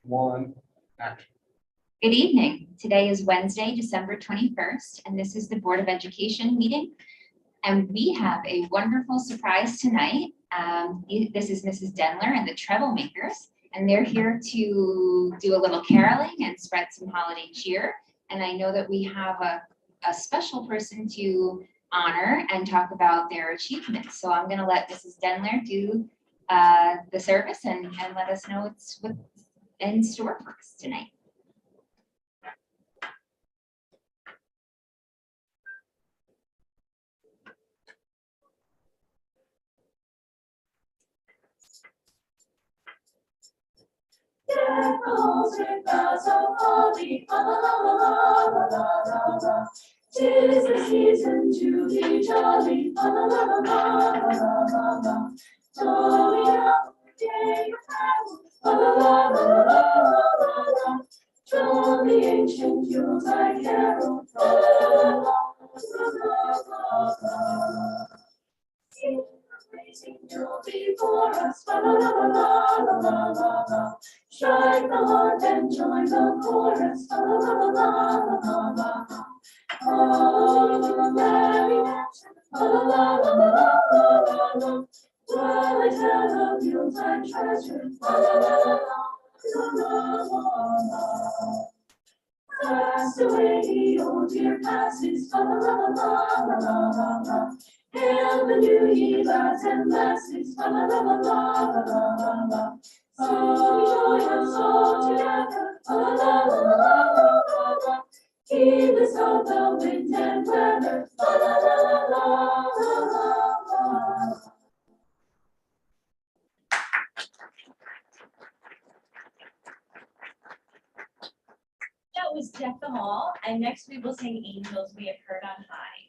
1, action. Good evening. Today is Wednesday, December 21st, and this is the Board of Education meeting. And we have a wonderful surprise tonight. This is Mrs. Denler and the Troublemakers, and they're here to do a little caroling and spread some holiday cheer. And I know that we have a special person to honor and talk about their achievements. So I'm going to let Mrs. Denler do the service and let us know what's in store for us tonight. Carols with boughs of holly, la la la la la la la la. 'Tis the season to be jolly, la la la la la la la la. Jolly our day of battle, la la la la la la la. Jolly ancient Yuletide carol, la la la la la la la. Praising you'll be for us, la la la la la la la la. Strike the harp and join the chorus, la la la la la la la. Oh, merry mansion, la la la la la la la. While I tell of Yuletide treasure, la la la la la la la. Fast away the old year passes, la la la la la la la. Hail the new year, lads and lasses, la la la la la la la. So we join us all together, la la la la la la. Heedless of the wind and weather, la la la la la la. That was Deck the Hall, and next we will sing Angels We Have Heard on High.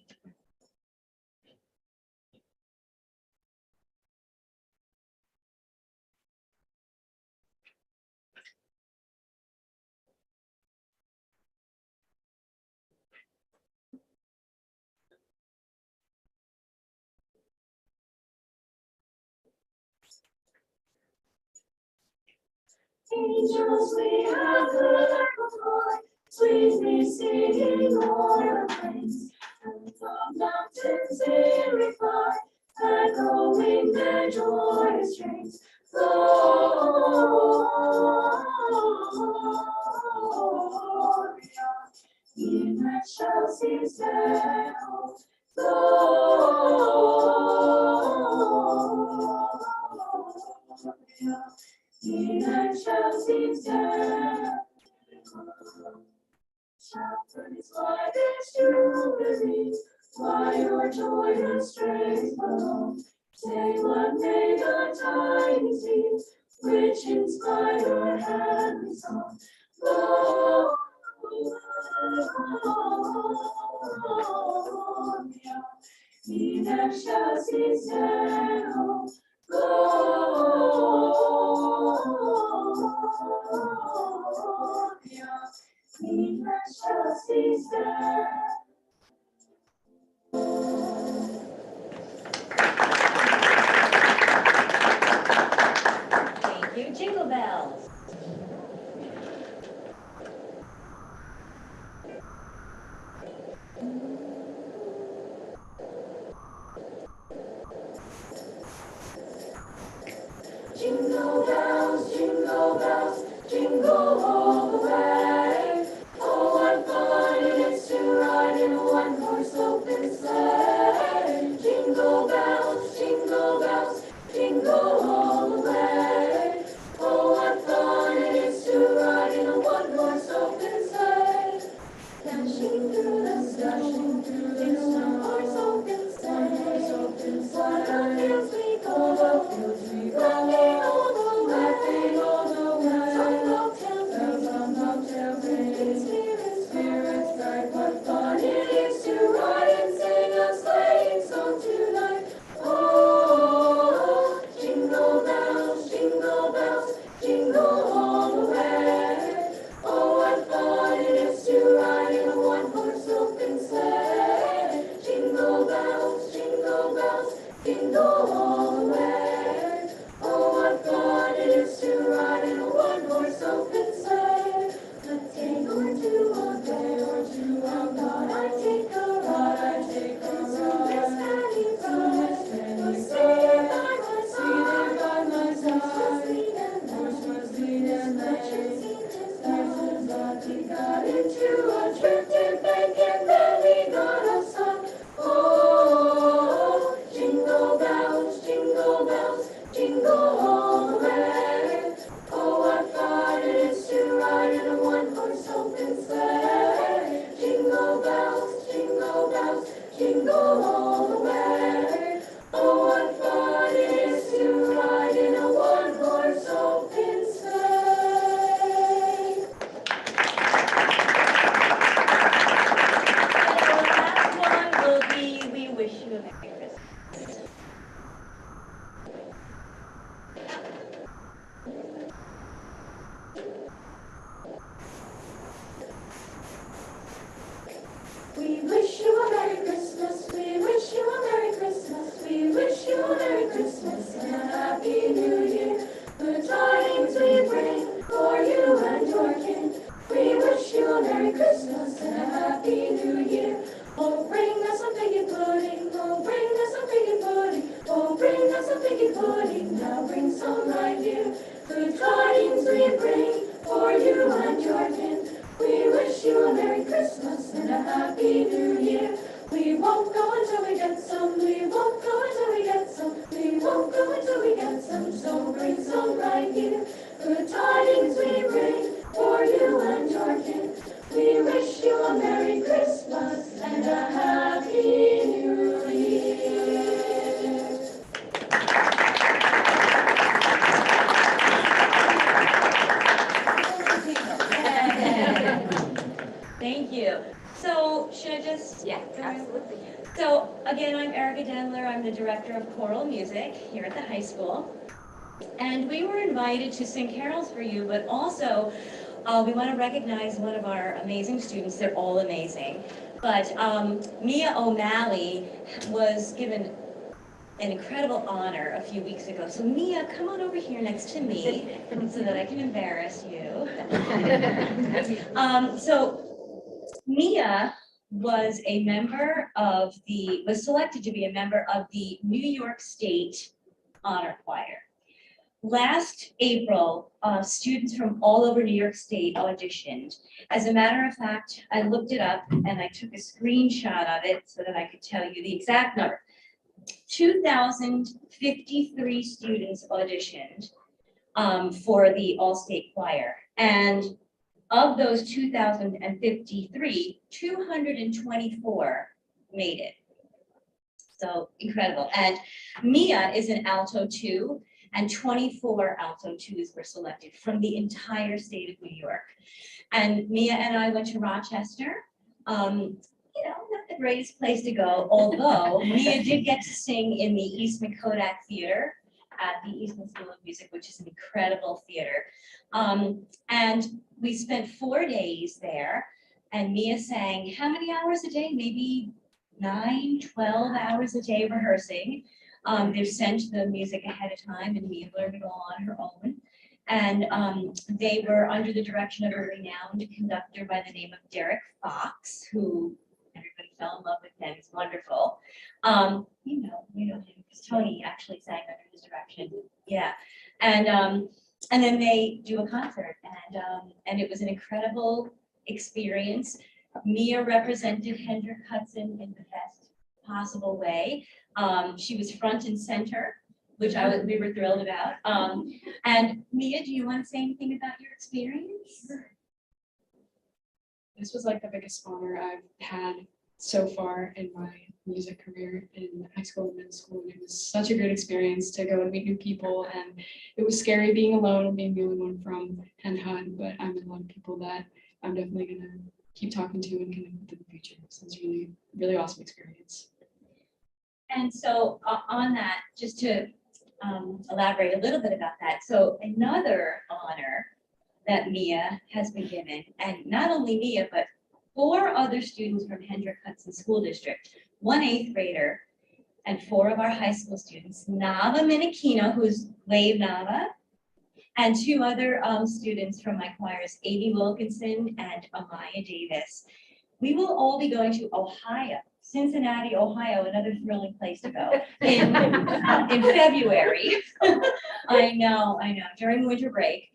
Angels we have heard before, sweetly singing o'er the plains, and from mountains they reply, echoing their joyous strains. Gloria in HHCSD. Gloria in HHCSD. Shepherds, why this jubilee? Why your joyous strains below? Say what may the tidings be, which inspire your heavenly song. Gloria in HHCSD. Gloria in HHCSD. Thank you. Jingle bells. Jingle bells, jingle all the way. Oh, what fun it is to ride in a one-horse open sleigh. Jingle bells, jingle all the way. Oh, what fun it is to ride in a one-horse open sleigh. Dashing through the snow, in a one-horse open sleigh. What a fields we go, laughing all the way. Some folktales we Good tidings we bring for you and your kin. We wish you a Merry Christmas and a Happy New Year. We won't go until we get some, we won't go until we get some, we won't go until we get some, so bring some right here. Good tidings we bring for you and your kin. We wish you a Merry Christmas and a Happy New Year. Thank you. So should I just? Yes, absolutely. So again, I'm Erica Dendler. I'm the director of choral music here at the high school. And we were invited to sing carols for you, but also we want to recognize one of our amazing students. They're all amazing. But Mia O'Malley was given an incredible honor a few weeks ago. So Mia, come on over here next to me so that I can embarrass you. So Mia was selected to be a member of the New York State Honor Choir. Last April, students from all over New York State auditioned. As a matter of fact, I looked it up and I took a screenshot of it so that I could tell you the exact number. 2,053 students auditioned for the All-State Choir. And of those 2,053, 224 made it. So incredible. And Mia is an alto 2, and 24 alto 2s were selected from the entire state of New York. And Mia and I went to Rochester. Not the greatest place to go, although Mia did get to sing in the Eastman Kodak Theater at the Eastman School of Music, which is an incredible theater. And we spent 4 days there, and Mia sang how many hours a day? Maybe 9, 12 hours a day rehearsing. They've sent the music ahead of time, and Mia learned it all on her own. And they were under the direction of a renowned conductor by the name of Derek Fox, who everybody fell in love with him. He's wonderful. You know him because Tony actually sang under his direction. Yeah, and then they do a concert, and it was an incredible experience. Mia represented Hendrick Hudson in the best possible way. She was front and center, which we were thrilled about. And Mia, do you want to say anything about your experience? This was like the biggest honor I've had so far in my music career in high school and middle school. And it was such a great experience to go and meet new people. And it was scary being alone and being the only one from HHCSD, but I'm with a lot of people that I'm definitely going to keep talking to and connect with in the future. So it's really, really awesome experience. And so on that, just to elaborate a little bit about that. So another honor that Mia has been given, and not only Mia, but 4 other students from Hendrick Hudson School District, 1 8th grader, and 4 of our high school students, Nava Minikino, who's Wave Nava, and 2 other students from my choirs, Amy Wilkinson and Amaya Davis. We will all be going to Ohio, Cincinnati, Ohio, another thrilling place to go, in February. I know, during winter break.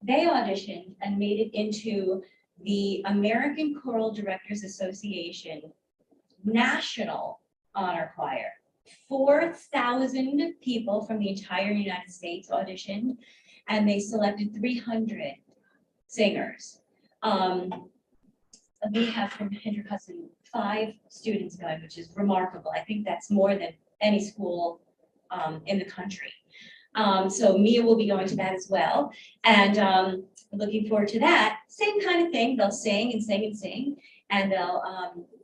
They auditioned and made it into the American Choral Directors Association National Honor Choir. 4,000 people from the entire United States auditioned, and they selected 300 singers. We have from Hendrick Hudson 5 students going, which is remarkable. I think that's more than any school in the country. So Mia will be going to that as well. And looking forward to that. Same kind of thing. They'll sing and sing and sing, and they'll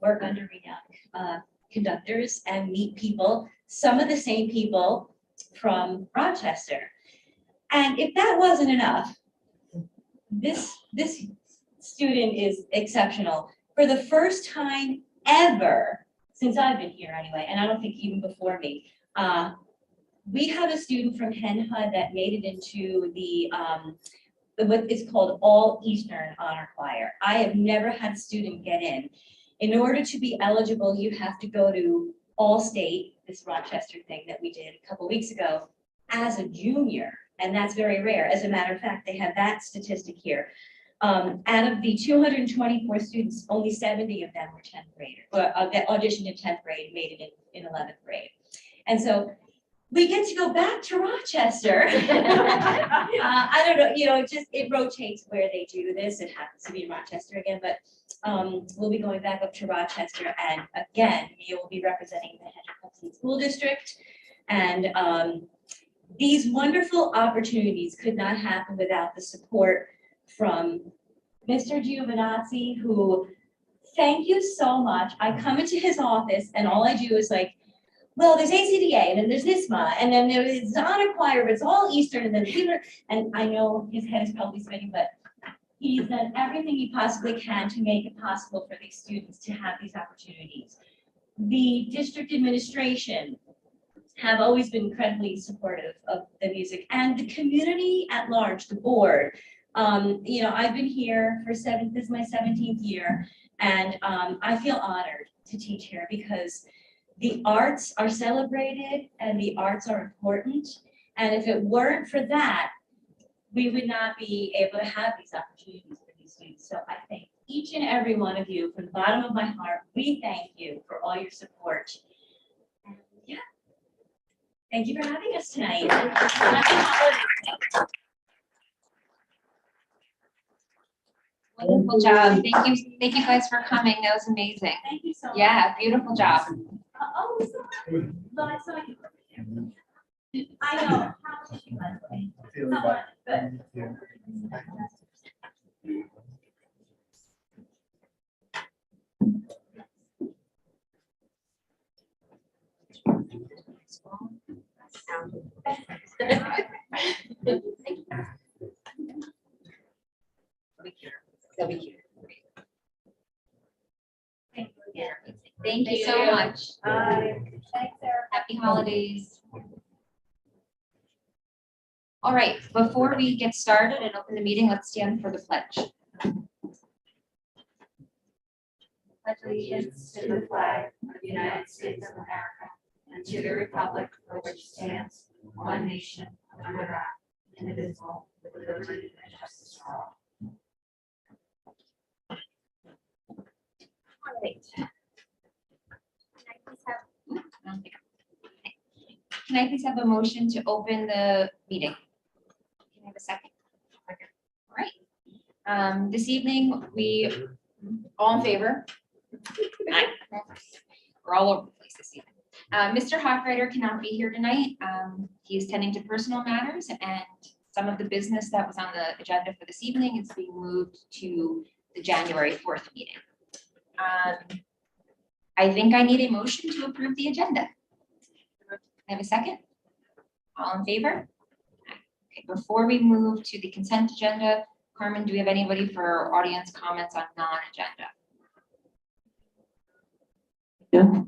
work under renowned conductors and meet people, some of the same people from Rochester. And if that wasn't enough, this student is exceptional. For the first time ever, since I've been here anyway, and I don't think even before me, we have a student from HHCSD that made it into the what is called All Eastern Honor Choir. I have never had a student get in. In order to be eligible, you have to go to All State, this Rochester thing that we did a couple weeks ago, as a junior, and that's very rare. As a matter of fact, they have that statistic here. Out of the 224 students, only 70 of them were 10th graders, that auditioned in 10th grade, made it in 11th grade. And so we get to go back to Rochester. I don't know, you know, it rotates where they do this. It happens to be in Rochester again, but we'll be going back up to Rochester, and again, we will be representing the HHCSD School District. And these wonderful opportunities could not happen without the support from Mr. Giovinazzi, who, thank you so much. I come into his office and all I do is like, well, there's ACDA, and then there's NISMA, and then there's honor choir, but it's all Eastern, and then Peter, and I know his head is probably spinning, but he's done everything he possibly can to make it possible for these students to have these opportunities. The district administration have always been incredibly supportive of the music, and the community at large, the board. You know, I've been here for this is my 17th year, and I feel honored to teach here because the arts are celebrated and the arts are important. And if it weren't for that, we would not be able to have these opportunities for these students. So I thank each and every one of you from the bottom of my heart. We thank you for all your support. And yeah, thank you for having us tonight. Wonderful job. Thank you guys for coming. That was amazing. Thank you so much. Yeah, beautiful job. Oh, sorry. Well, I saw you. I know. How was she, by the way? Someone, good. They'll be here. Thank you again. Thank you so much. Thanks, Sarah. Happy holidays. All right, before we get started and open the meeting, let's stand for the pledge. Pledge allegiance to the flag of the United States of America and to the republic for which it stands, one nation, under God, indivisible, with liberty and justice for all. All right. Can I please have a motion to open the meeting? Can I have a second? All right. This evening, we all in favor? Aye. We're all over the place this evening. Mr. Hochreiter cannot be here tonight. He is tending to personal matters, and some of the business that was on the agenda for this evening is being moved to the January 4th meeting. I think I need a motion to approve the agenda. Can I have a second? All in favor? Okay, before we move to the consent agenda, Carmen, do we have anybody for audience comments on non-agenda? Yeah.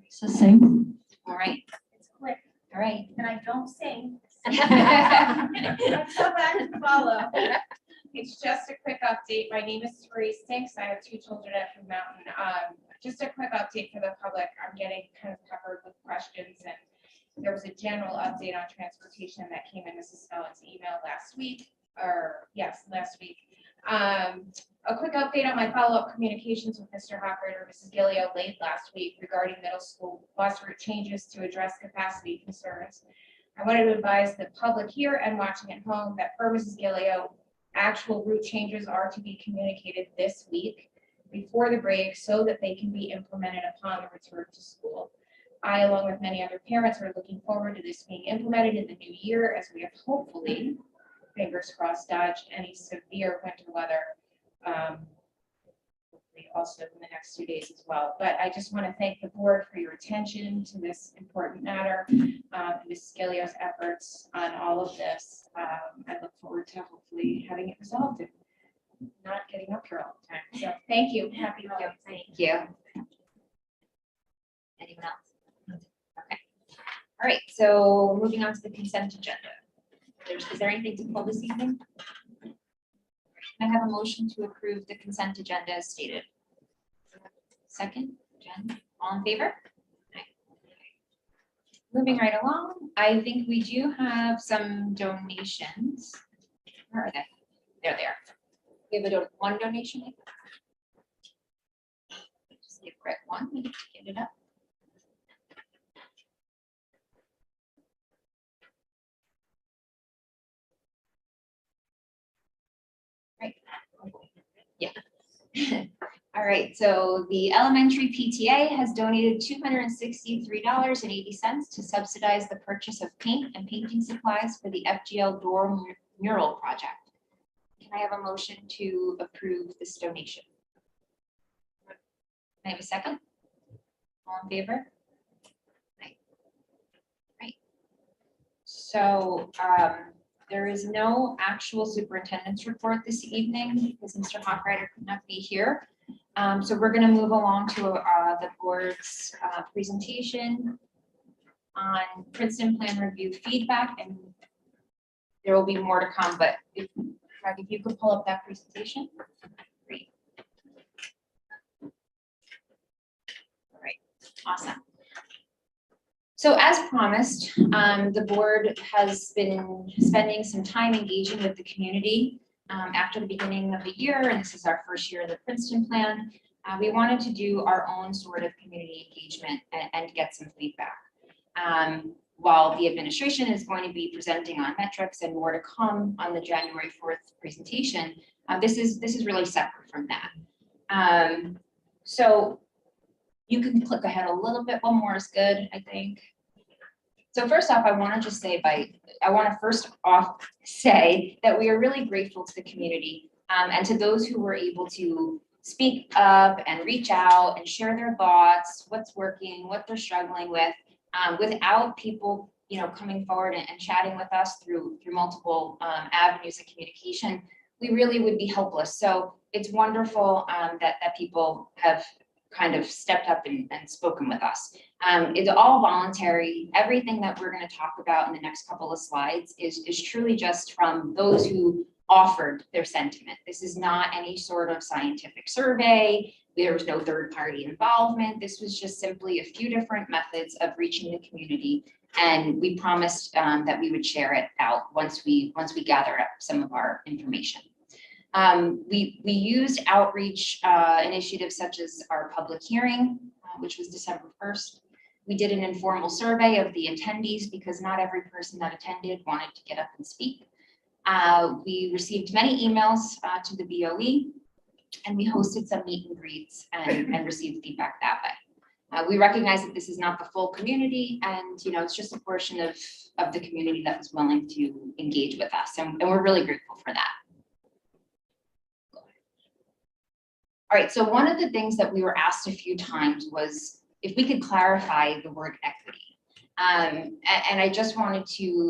It's the same. All right, It's quick, all right. and I don't sing. All I'm so bad to follow. It's just a quick update. My name is Therese Stinks. I have 2 children at Food Mountain. Just a quick update for the public. I'm getting kind of covered with questions, and there was a general update on transportation that came in Mrs. Spellen's email last week, last week. A quick update on my follow-up communications with Mr. Hochreiter, Mrs. Gillio late last week regarding middle school bus route changes to address capacity concerns. I wanted to advise the public here and watching at home that per Mrs. Gillio, actual route changes are to be communicated this week before the break so that they can be implemented upon the return to school. I, along with many other parents, are looking forward to this being implemented in the new year as we have hopefully, fingers crossed, dodged any severe winter weather. Hopefully also in the next 2 days as well. But I just want to thank the board for your attention to this important matter, Ms. Gillio's efforts on all of this. I look forward to hopefully having it resolved and not getting up here all the time. So thank you. Happy holidays. Thank you. Anyone else? Okay. All right, so moving on to the consent agenda. Is there anything to pull this evening? Can I have a motion to approve the consent agenda as stated? Second, Jen, all in favor? Moving right along, I think we do have some donations. Where are they? There they are. We have one donation. Just give Brett one, we can get it up. Right. Yeah. All right, so the elementary PTA has donated $263.80 to subsidize the purchase of paint and painting supplies for the FGL door mural project. Can I have a motion to approve this donation? Can I have a second? All in favor? Right. So there is no actual superintendent's report this evening because Mr. Hochreiter could not be here. So we're going to move along to the board's presentation on Princeton Plan Review feedback, and there will be more to come, but if you could pull up that presentation. Great. All right, awesome. So as promised, the board has been spending some time engaging with the community after the beginning of the year, and this is our first year of the Princeton Plan. We wanted to do our own sort of community engagement and get some feedback. While the administration is going to be presenting on metrics and more to come on the January 4th presentation, this is really separate from that. So you can click ahead a little bit. One more is good, I think. So first off, I want to just say that we are really grateful to the community and to those who were able to speak up and reach out and share their thoughts, what's working, what they're struggling with, without people, coming forward and chatting with us through multiple avenues of communication. We really would be helpless. So it's wonderful that people have kind of stepped up and spoken with us. It's all voluntary. Everything that we're going to talk about in the next couple of slides is truly just from those who offered their sentiment. This is not any sort of scientific survey. There was no third party involvement. This was just simply a few different methods of reaching the community. And we promised that we would share it out once we gather up some of our information. We used outreach initiatives such as our public hearing, which was December 1st. We did an informal survey of the attendees because not every person that attended wanted to get up and speak. We received many emails to the BOE, and we hosted some meet and greets and received feedback that way. We recognize that this is not the full community, and it's just a portion of the community that was willing to engage with us, and we're really grateful for that. All right, so one of the things that we were asked a few times was if we could clarify the word equity. And I just wanted to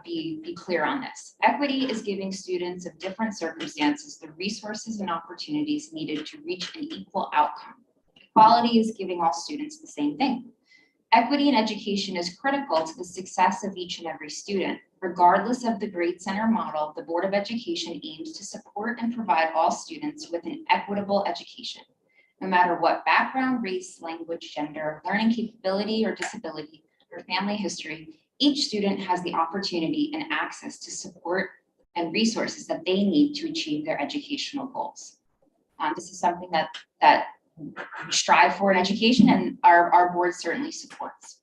be clear on this. Equity is giving students of different circumstances the resources and opportunities needed to reach an equal outcome. Equality is giving all students the same thing. Equity in education is critical to the success of each and every student. Regardless of the grade center model, the Board of Education aims to support and provide all students with an equitable education. No matter what background, race, language, gender, learning capability or disability, or family history, each student has the opportunity and access to support and resources that they need to achieve their educational goals. This is something that we strive for in education, and our board certainly supports.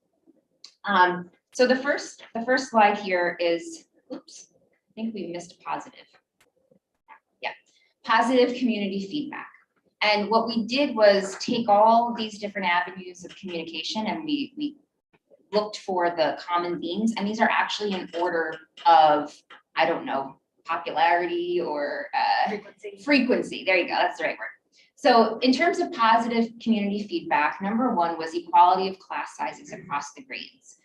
So the first slide here is, oops, I think we missed positive. Yeah, positive community feedback. And what we did was take all these different avenues of communication, and we looked for the common themes, and these are actually in order of, I don't know, popularity or frequency. There you go, that's the right word. So in terms of positive community feedback, number one was equality of class sizes across the grades.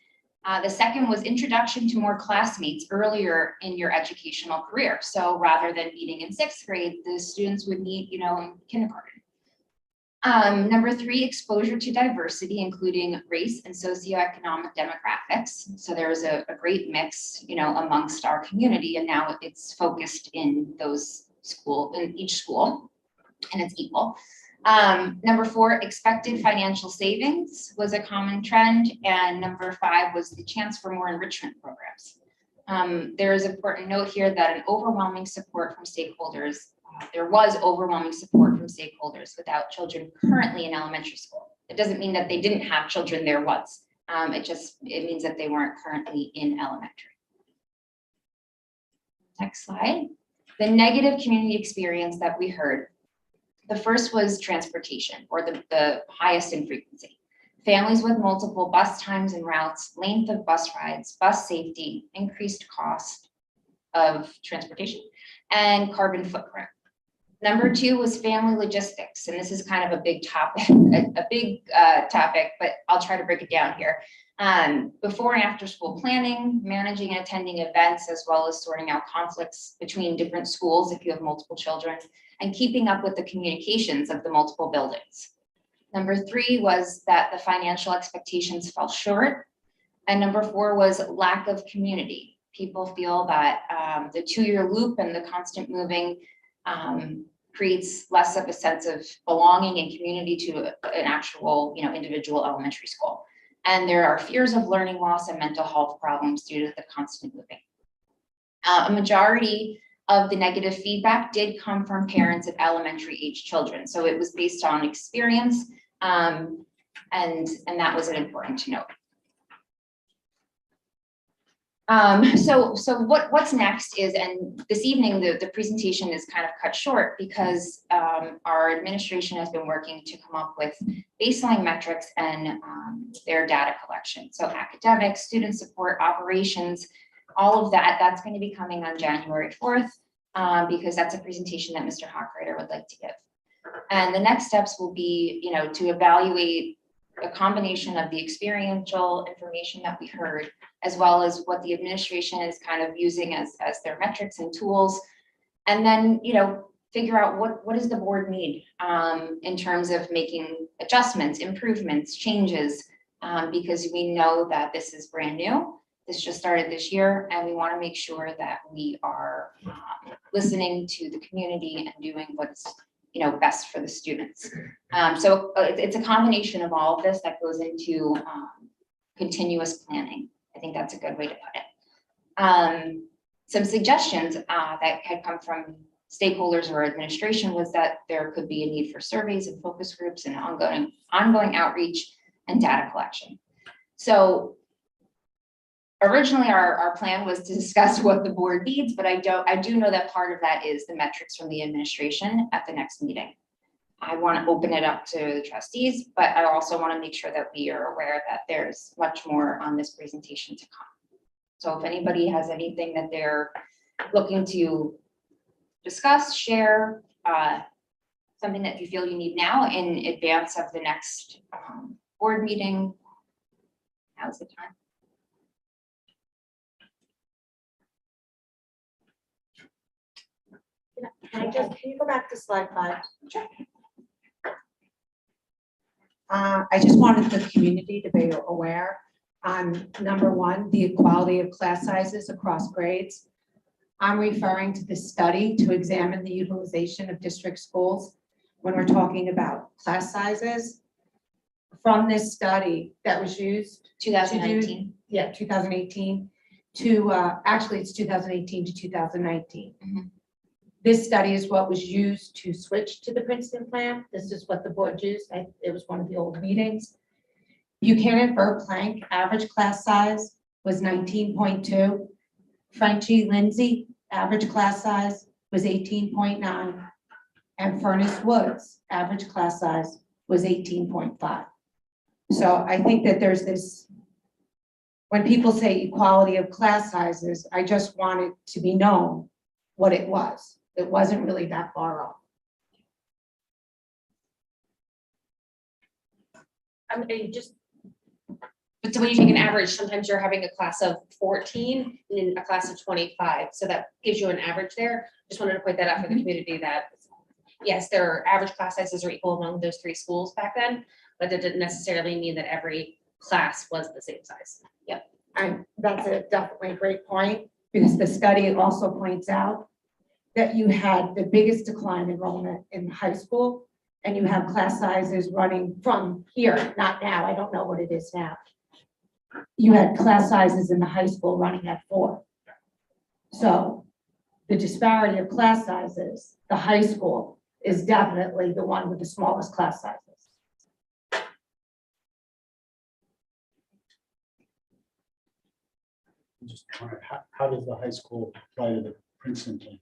The second was introduction to more classmates earlier in your educational career. So rather than meeting in 6th grade, the students would meet, in kindergarten. Number three, exposure to diversity, including race and socioeconomic demographics. So there's a great mix, amongst our community, and now it's focused in in each school, and it's equal. Number 4, expected financial savings was a common trend. And number 5 was the chance for more enrichment programs. There is important note here that an overwhelming support from stakeholders, there was overwhelming support from stakeholders without children currently in elementary school. It doesn't mean that they didn't have children there once. It means that they weren't currently in elementary. Next slide. The negative community experience that we heard. The first was transportation, or the highest in frequency. Families with multiple bus times and routes, length of bus rides, bus safety, increased cost of transportation, and carbon footprint. Number 2 was family logistics, and this is kind of a big topic, topic, but I'll try to break it down here. Before and after school planning, managing and attending events, as well as sorting out conflicts between different schools if you have multiple children, and keeping up with the communications of the multiple buildings. Number 3 was that the financial expectations fell short. And number 4 was lack of community. People feel that the 2-year loop and the constant moving creates less of a sense of belonging and community to an actual, individual elementary school. And there are fears of learning loss and mental health problems due to the constant moving. A majority of the negative feedback did come from parents of elementary age children. So it was based on experience, and that was important to note. So what's next is, and this evening the presentation is kind of cut short because our administration has been working to come up with baseline metrics and their data collection. So academics, student support, operations, all of that's going to be coming on January 4th because that's a presentation that Mr. Hochreiter would like to give. And the next steps will be, to evaluate a combination of the experiential information that we heard, as well as what the administration is kind of using as their metrics and tools. And then, figure out what does the board need in terms of making adjustments, improvements, changes, because we know that this is brand new. This just started this year, and we want to make sure that we are listening to the community and doing what's best for the students. So it's a combination of all of this that goes into continuous planning. I think that's a good way to put it. Some suggestions that had come from stakeholders or administration was that there could be a need for surveys and focus groups and ongoing outreach and data collection. So originally our plan was to discuss what the board needs, but I do know that part of that is the metrics from the administration at the next meeting. I want to open it up to the trustees, but I also want to make sure that we are aware that there's much more on this presentation to come. So if anybody has anything that they're looking to discuss, share, something that you feel you need now in advance of the next board meeting, now's the time. Can you go back to slide 5? Sure. I just wanted the community to be aware on number 1, the equality of class sizes across grades. I'm referring to this study to examine the utilization of district schools when we're talking about class sizes. From this study that was used 2019. 2018 to actually it's 2018 to 2019. Mm-hmm. This study is what was used to switch to the Princeton plan. This is what the board used. It was one of the old meetings. Buchanan Burplank average class size was 19.2. Frenchie Lindsay average class size was 18.9. And Furnace Woods average class size was 18.5. So I think that there's this, when people say equality of class sizes, I just want it to be known what it was. It wasn't really that far off. But when you take an average, sometimes you're having a class of 14 and a class of 25. So that gives you an average there. Just wanted to point that out for the community that, yes, their average class sizes are equal among those 3 schools back then, but that didn't necessarily mean that every class was the same size. Yep. And that's definitely a great point, because the study also points out that you had the biggest decline in enrollment in high school and you have class sizes running from here, not now, I don't know what it is now. You had class sizes in the high school running at 4. So the disparity of class sizes, the high school is definitely the one with the smallest class sizes. Just wonder, how does the high school apply to the Princeton thing?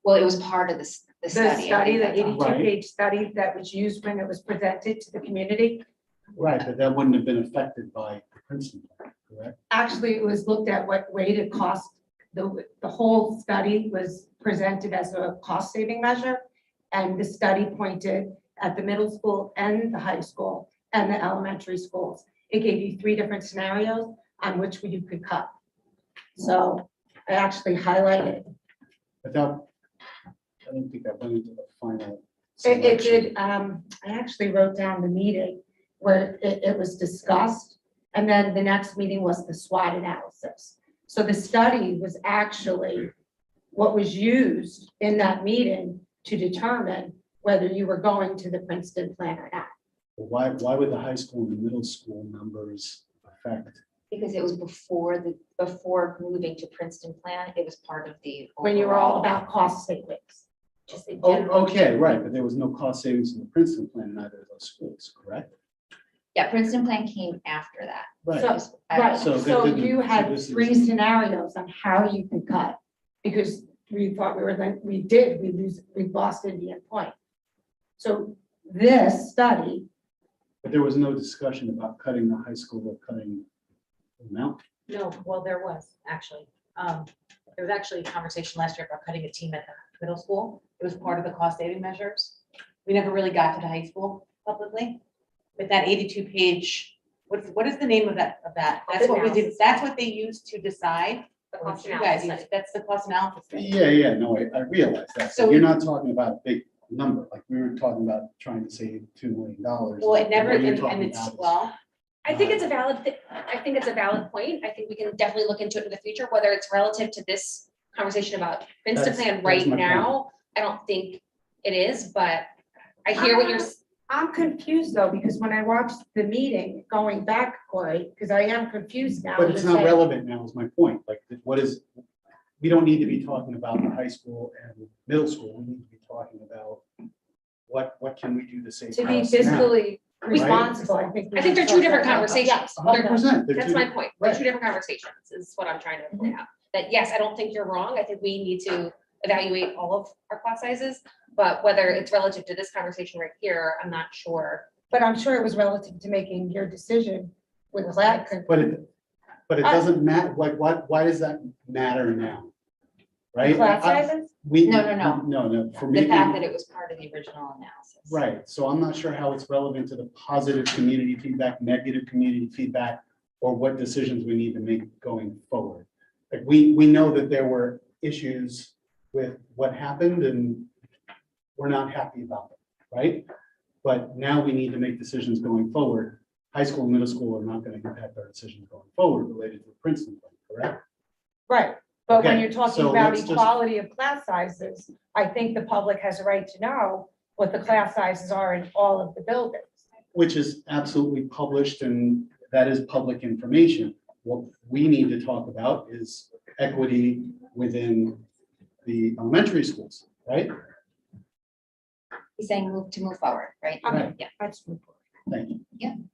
Well, it was part of the The study. I study, think the that's all. 82-page study that was used when it was presented to the community, Right, but that wouldn't have been affected by the Princeton plan, correct? actually, it was looked at what rate it cost. The whole study was presented as a cost-saving measure, and the study pointed at the middle school and the high school and the elementary schools. It gave you 3 different scenarios on which you could cut. So I actually highlighted. But that, I don't think that went into the final. It selection. did, I actually wrote down the meeting where it was discussed, and then the next meeting was the SWOT analysis. So the study was actually what was used in that meeting to determine whether you were going to the Princeton plan or not. Why would the high school and the middle school numbers affect? Because it was before moving to Princeton plan, it was part of the. When you were all overall- about cost savings. Just in Oh, general. okay, right, but there was no cost savings in the Princeton plan in either of those schools, correct? Yeah, Princeton plan came after that. Right, So- Right, So so they didn't- you so had this is- 3 scenarios on how you could cut, because we thought we lost Indian Point. So this study, but there was no discussion about cutting the high school or cutting the mountain. No, well, there was, actually. There was actually a conversation last year about cutting a team at the middle school. It was part of the cost saving measures. We never really got to the high school publicly. But that 82-page, what is the name of that? That's what we did, that's what they used to decide. The or cost you analysis guys used. study. That's the cost analysis. study. Yeah, no, I realize that. So So you're not talking about a big number, like we were talking about trying to save $2 million. Well, it never, What you're and talking it's, about is- well, I think it's a valid, I think it's a valid point. I think we can definitely look into it in the future, whether it's relative to this conversation about Princeton That's- plan that's right my point. now. I don't think it is, but I hear what you're, I'm confused though, because when I watched the meeting, going back, Corey, because I am confused now. But it's you're not saying- relevant now is my point. Like, what is, we don't need to be talking about the high school and middle school. We need to be talking about what can we do to save To be costs now? fiscally responsible, I think. I think they're two different conversations. 100%. they're That's two- my point. They're right. two different conversations is what I'm trying to point out. That yes, I don't think you're wrong. I think we need to evaluate all of our class sizes, but whether it's relative to this conversation right here, I'm not sure. But I'm sure it was relative to making your decision with that. But it doesn't matter, like, why does that matter now? Right? Class I- sizes? No, for me. The fact that it was part of the original analysis. Right, so I'm not sure how it's relevant to the positive community feedback, negative community feedback, or what decisions we need to make going forward. Like, we know that there were issues with what happened and we're not happy about them, right? But now we need to make decisions going forward. High school and middle school are not going to impact our decisions going forward related to the Princeton plan, correct? Right, but when Okay, you're talking so about let's just- equality of class sizes, I think the public has a right to know what the class sizes are in all of the buildings. Which is absolutely published and that is public information. What we need to talk about is equity within the elementary schools, right? He's saying move forward, right? Okay. Yeah. That's move forward. Thank you.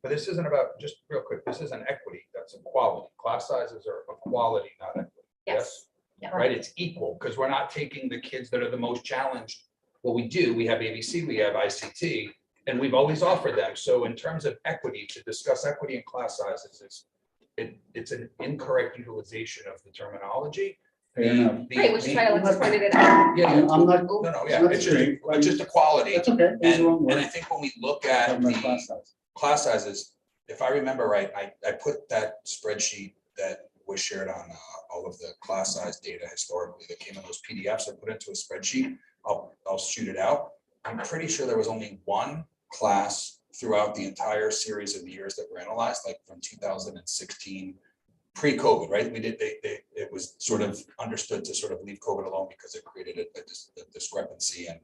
But this isn't about, just real quick, this isn't equity, that's equality. Class sizes are equality, not equity. Yes. Yeah. Right, it's equal, because we're not taking the kids that are the most challenged. Well, we do, we have ABC, we have ICT, and we've always offered them. So in terms of equity, to discuss equity in class sizes, it's an incorrect utilization of the terminology. Fair enough. Great, which is why Alex pointed it out. Yeah, I'm not, no, yeah, That's great. it's just equality. that's okay. Use the wrong And I word. think when we look at Talking about the class size. class sizes, if I remember right, I put that spreadsheet that was shared on all of the class size data historically that came in those PDFs, I put into a spreadsheet. I'll shoot it out. I'm pretty sure there was only one class throughout the entire series of years that were analyzed, like from 2016, pre-COVID, right? It was sort of understood to sort of leave COVID alone because it created a discrepancy. And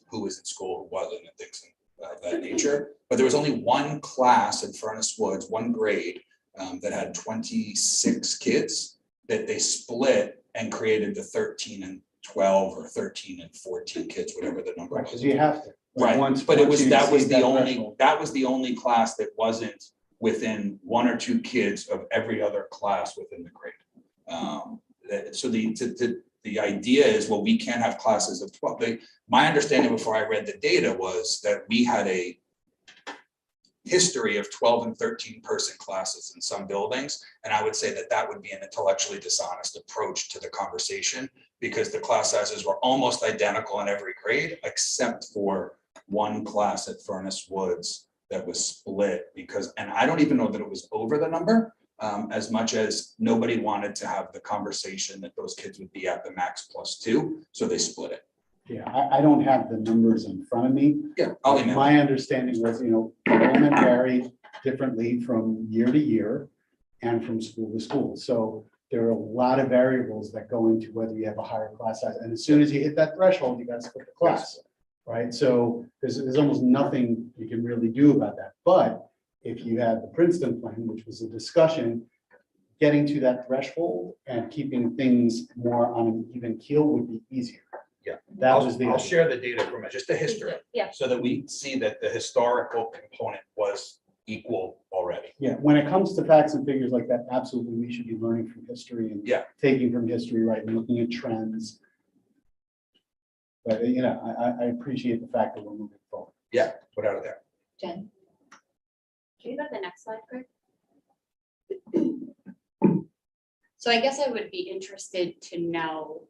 who was in school, who wasn't, and things of that nature. But there was only one class in Furnace Woods, one grade, that had 26 kids that they split and created the 13 and 12 or 13 and 14 kids, whatever the number Because was. you have to. Right, Once- but it once was, you that was exceed the that only, threshold. that was the only class that wasn't within 1 or 2 kids of every other class within the grade. So the idea is, well, we can't have classes of 12. My understanding before I read the data was that we had a history of 12 and 13 person classes in some buildings. And I would say that that would be an intellectually dishonest approach to the conversation, because the class sizes were almost identical in every grade, except for one class at Furnace Woods that was split because, and I don't even know that it was over the number, as much as nobody wanted to have the conversation that those kids would be at the max +2, so they split it. Yeah, I don't have the numbers in front of me. Yeah, I'll email. My understanding was, enrollment varied differently from year to year and from school to school. So there are a lot of variables that go into whether you have a higher class size. And as soon as you hit that threshold, you got to split the class, right? So there's almost nothing you can really do about that. But if you had the Princeton plan, which was a discussion, getting to that threshold and keeping things more on an even keel would be easier. Yeah. That was the I'll idea. share the data from it, just the history, Yeah. so that we see that the historical component was equal already. Yeah, when it comes to facts and figures like that, absolutely, we should be learning from history and Yeah. taking from history, right, and looking at trends. But, I appreciate the fact that we're moving forward. Yeah, without a doubt. Jen? Can you go to the next slide, Greg? So I guess I would be interested to know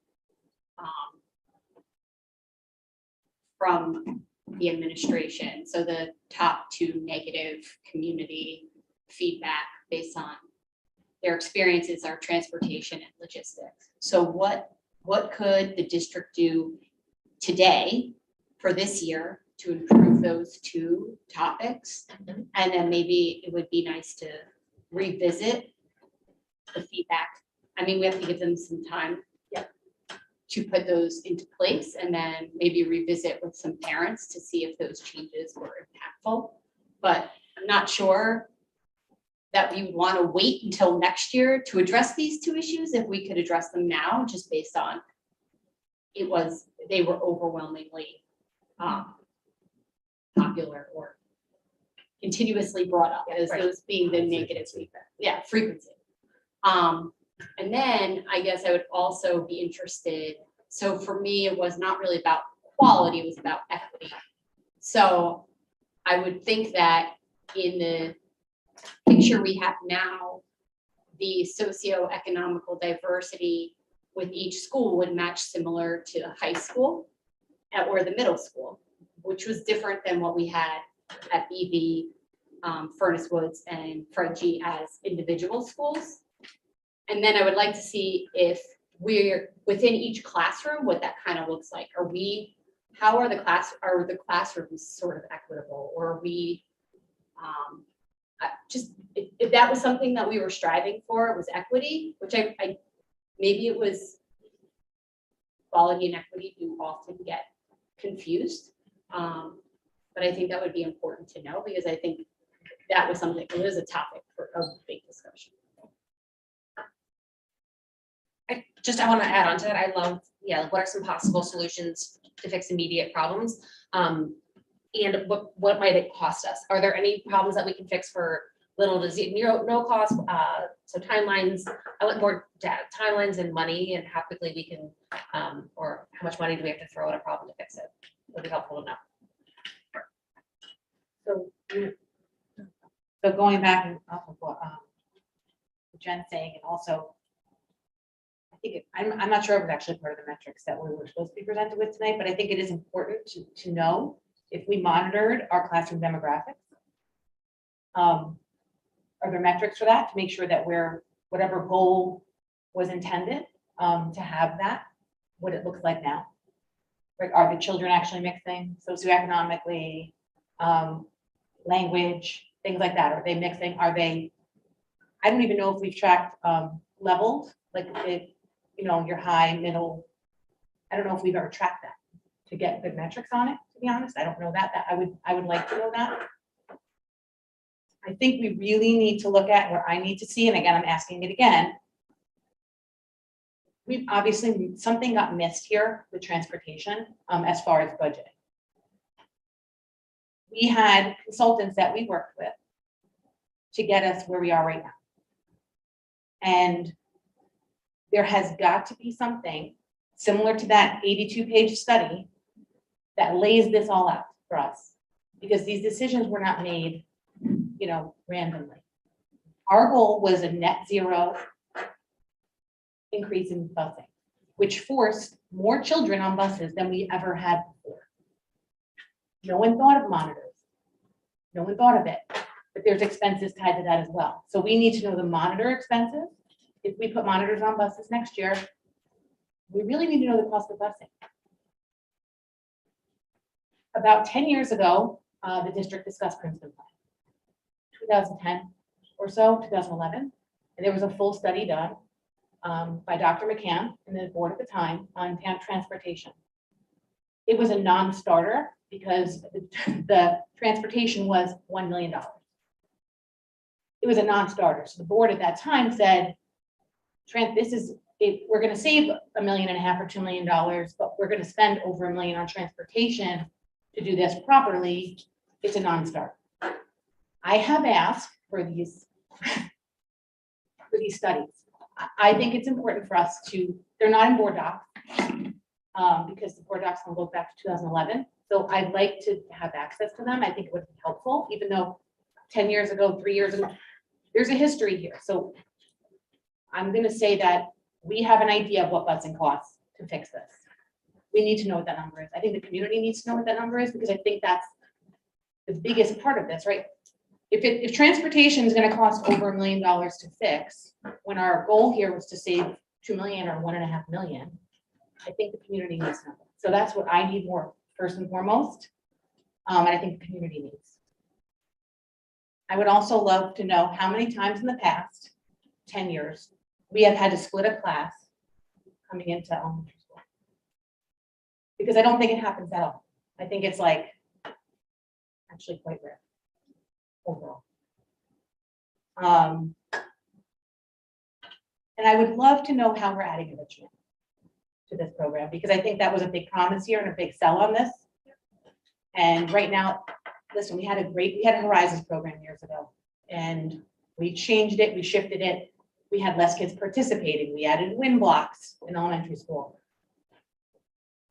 from the administration, so the top 2 negative community feedback based on their experiences are transportation and logistics. So what could the district do today for this year to improve those 2 topics? And then maybe it would be nice to revisit the feedback. I mean, we have to give them some time to put those into place, and then maybe revisit with some parents to see if those changes were impactful. But I'm not sure that we would want to wait until next year to address these 2 issues if we could address them now, just based on they were overwhelmingly popular or continuously brought up as those being the negative feedback. Yeah, frequency. And then I guess I would also be interested, so for me, it was not really about quality, it was about equity. So I would think that in the picture we have now, the socioeconomical diversity with each school would match similar to the high school or the middle school, which was different than what we had at BV, Furnace Woods, and Fred G as individual schools. And then I would like to see if we're within each classroom, what that kind of looks like. Are the classrooms sort of equitable, or are we, if that was something that we were striving for, it was equity, which I maybe it was quality and equity do often get confused. But I think that would be important to know, because I think that was something, it was a topic for a big discussion. I want to add on to that. I love, what are some possible solutions to fix immediate problems? And what might it cost us? Are there any problems that we can fix for little to no cost? So timelines, I want more timelines and money, and how quickly we can, or how much money do we have to throw at a problem to fix it? Would be helpful to know. So going back and off of what Jen's saying, and also, I think I'm not sure if it's actually part of the metrics that we were supposed to be presented with tonight, but I think it is important to know if we monitored our classroom demographics. Are there metrics for that to make sure that whatever goal was intended to have that, what it looks like now? Like, are the children actually mixing socioeconomically, language, things like that? Are they mixing? I don't even know if we've tracked levels, like your high, middle. I don't know if we've ever tracked that to get good metrics on it. to be honest. I don't know that, I would like to know that. I think we really need to look at where I need to see, and again, I'm asking it again. We've obviously, something got missed here with transportation, as far as budgeting. We had consultants that we worked with to get us where we are right now. And there has got to be something similar to that 82-page study that lays this all out for us, because these decisions were not made, you know, randomly. Our goal was a net zero increase in busing, which forced more children on buses than we ever had before. No one thought of monitors. No one thought of it, but there's expenses tied to that as well. So we need to know the monitor expenses. If we put monitors on buses next year, we really need to know the cost of busing. About 10 years ago, the district discussed Princeton Plan. 2010 or so, 2011, and there was a full study done by Dr. McCann and the board at the time on transportation. It was a non-starter because the transportation was $1 million. It was a non-starter. So the board at that time said, we're going to save $1.5 million or $2 million, but we're going to spend over $1 million on transportation to do this properly. It's a non-starter. I have asked for these studies. I think it's important for us to, they're not in board docs because the board docs will go back to 2011. So I'd like to have access to them. I think it would be helpful, even though 10 years ago, 3 years ago, there's a history here. So I'm going to say that we have an idea of what busing costs to fix this. We need to know what that number is. I think the community needs to know what that number is, because I think that's the biggest part of this, right? If transportation is going to cost over $1 million to fix, when our goal here was to save $2 million or $1.5 million, I think the community needs to know. So that's what I need more, first and foremost, and I think the community needs. I would also love to know how many times in the past 10 years we have had to split a class coming into elementary school, because I don't think it happens at all. I think it's like actually quite rare overall. And I would love to know how we're adding enrichment to this program, because I think that was a big promise here and a big sell on this. And right now, listen, we had a Horizons program years ago, and we changed it, we shifted it. We had less kids participating. We added win blocks in elementary school.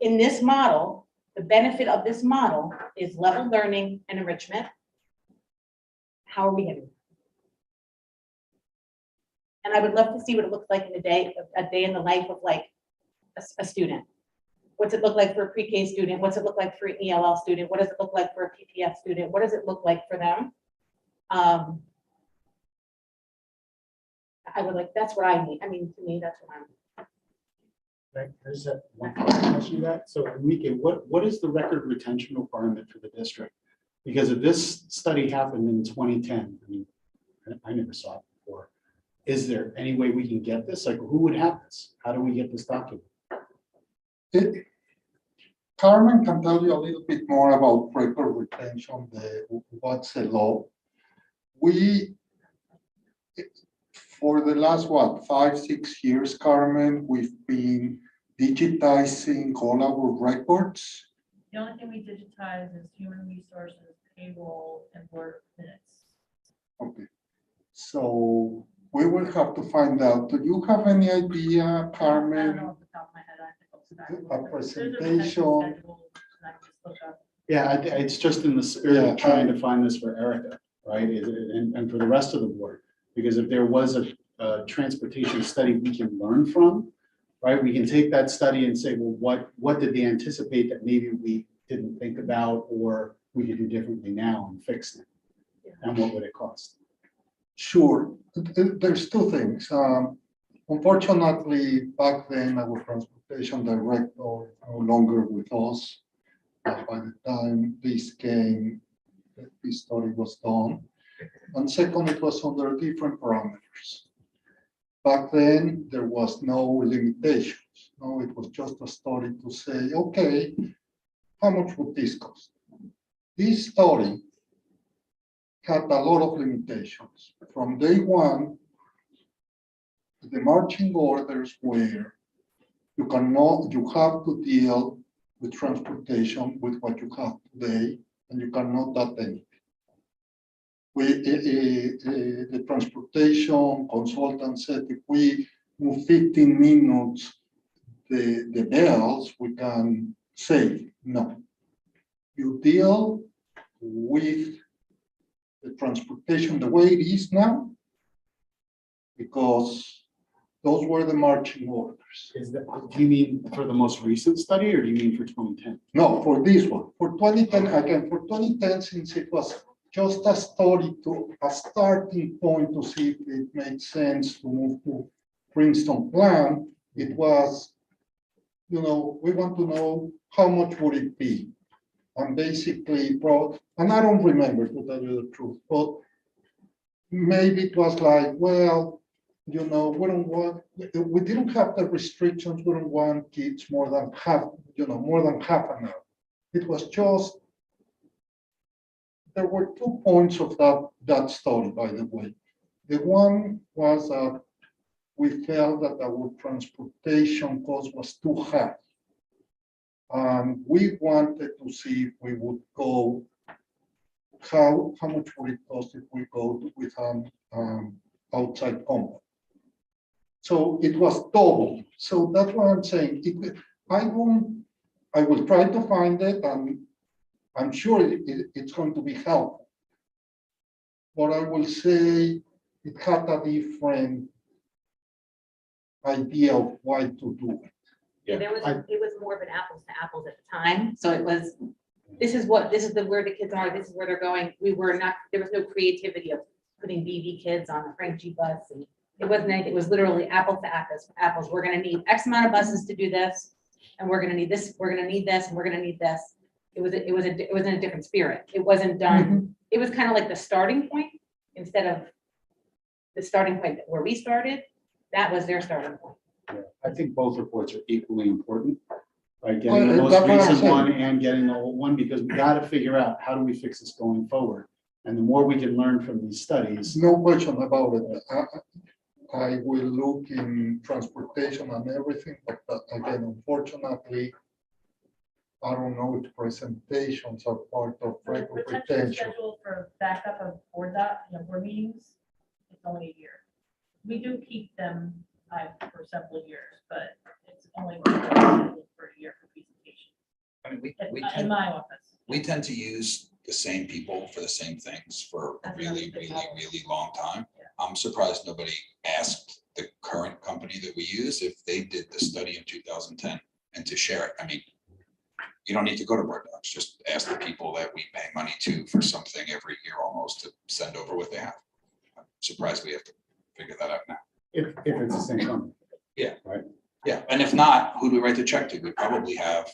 In this model, the benefit of this model is level learning and enrichment. How are we getting? And I would love to see what it looks like in a day in the life of like a student. What's it look like for a pre-K student? What's it look like for an ELL student? What does it look like for a PPS student? What does it look like for them? I would like, that's what I need. I mean, to me, that's what I'm. Right, there's that one question to that. So Mika, what is the record retention requirement for the district? Because if this study happened in 2010, I mean, I never saw it before. Is there any way we can get this? Like, who would have this? How do we get this document? Carmen can tell you a little bit more about record retention, what's the law. We, for the last, 5-6 years, Carmen, we've been digitizing all our records. The only thing we digitize is human resources, payroll, and work minutes. Okay, so we will have to find out. Do you have any idea, I don't Carmen? know off the top of my head. I have to go back and A look. There's a presentation. schedule, and I can just look up. Yeah, it's just in the spirit of trying to find this for Erica, right? And for the rest of the board, because if there was a transportation study we can learn from, right? We can take that study and say, well, what did they anticipate that maybe we didn't think about, or we could do differently now and fix it? And what would it cost? Sure. There's two things. Unfortunately, back then, our transportation director no longer with us. By the time this came, this study was done. And second, it was under different parameters. Back then, there was no limitations. No, it was just a study to say, okay, how much would this cost? This study had a lot of limitations. From day one, the marching orders were you have to deal with transportation with what you have today, and you cannot add anything. The transportation consultant said if we move 15 minutes the bells, we can save. No. You deal with the transportation the way it is now, because those were the marching orders. Do you mean for the most recent study, or do you mean for 2010? No, for this one, for 2010, again, for 2010, since it was just a study a starting point to see if it made sense to move to Princeton plan, it was, we want to know how much would it be? And basically, and I don't remember, to tell you the truth, but maybe it was like, well, we didn't have the restrictions, we don't want kids more than half an hour. It was just, there were 2 points of that study, by the way. The one was that we felt that our transportation cost was too high. And we wanted to see if we would go, how much would it cost if we go with an outside company. So it was double. So that's what I'm saying. I will try to find it, and I'm sure it's going to be helpful. But I will say it had a different idea of why to do it. Yeah, It was more of an apples to apples at the time. So it was, this is where the kids are, this is where they're going. There was no creativity of putting BB kids on a Frank G bus, and it wasn't anything. It was literally apples to apples. We're going to need X amount of buses to do this, and we're going to need this, we're going to need this, and we're going to need this. It was in a different spirit. It wasn't done. It was kind of like the starting point instead of the starting point where we started. That was their starting point. yeah, I think both reports are equally important. Like Well, getting the most that's what I'm recent saying. one and getting the old one, because we got to figure out how do we fix this going forward. And the more we can learn from these studies, No question about it. I will look in transportation and everything, but again, unfortunately, I don't know if presentations are part of The record potential retention. schedule for backup of board meetings, it's only a year. We do keep them for several years, but it's only for a year for presentation. I mean, In my office. we tend to use the same people for the same things for a really long time. I'm surprised nobody asked the current company that we use if they did the study in 2010 and to share it. I mean, you don't need to go to board docs, just ask the people that we pay money to for something every year almost to send over what they have. I'm surprised we have to figure that out now. if it's the same company. Yeah. Right. Yeah, and if not, who do we write the check to? We probably have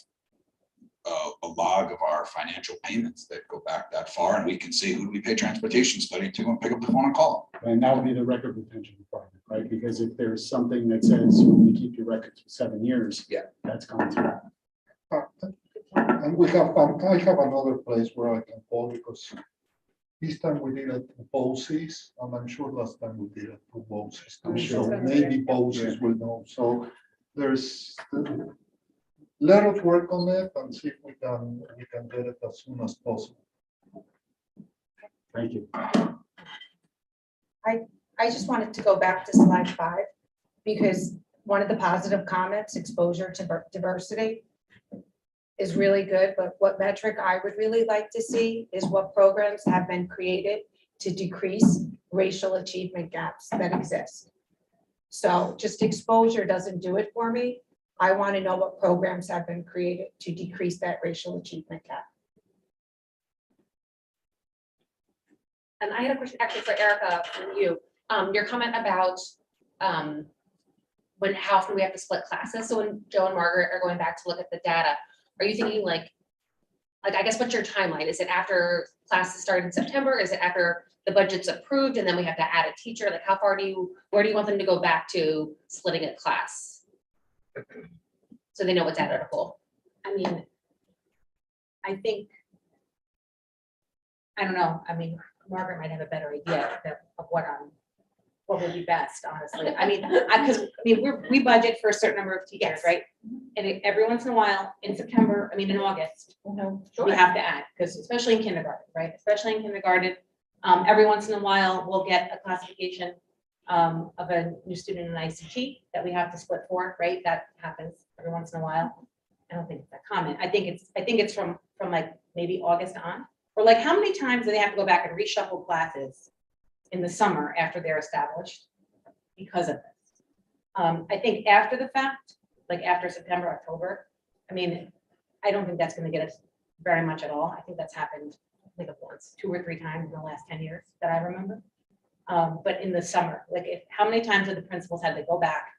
a log of our financial payments that go back that far, and we can see who do we pay transportation study to and pick up the phone and call And that would be the record retention requirement, right? Because if there's something that says we keep your records for 7 years, Yeah. that's gone through. And I have another place where I can call, because this time we did it to BOCES, and I'm sure last time we did it to BOCES too. So maybe BOCES will know. So let us work on it and see if we can get it as soon as possible. Thank you. I just wanted to go back to slide 5, because one of the positive comments, exposure to diversity, is really good, but what metric I would really like to see is what programs have been created to decrease racial achievement gaps that exist. So just exposure doesn't do it for me. I want to know what programs have been created to decrease that racial achievement gap. And I had a question actually for Erica, from you. Your comment about how often we have to split classes. So when Joe and Margaret are going back to look at the data, are you thinking like I guess what's your timeline? Is it after classes start in September? Is it after the budget's approved and then we have to add a teacher? Like where do you want them to go back to splitting a class? So they know what's at article. I mean, I think, I don't know, I mean, Margaret might have a better idea of what would be best, honestly. I mean, we budget for a certain number of teachers, Yes. right? And every once in a while, in September, in August, we have to add, because especially in kindergarten, right? Especially in kindergarten, every once in a while, we'll get a classification of a new student in ICT that we have to split for, right? That happens every once in a while. I don't think it's that common. I think it's from like maybe August on. Or like, how many times do they have to go back and reshuffle classes in the summer after they're established because of this? I think after the fact, like after September, October, I don't think that's gonna get us very much at all. I think that's happened like once, 2 or 3 times in the last 10 years that I remember. But in the summer, like how many times have the principals had to go back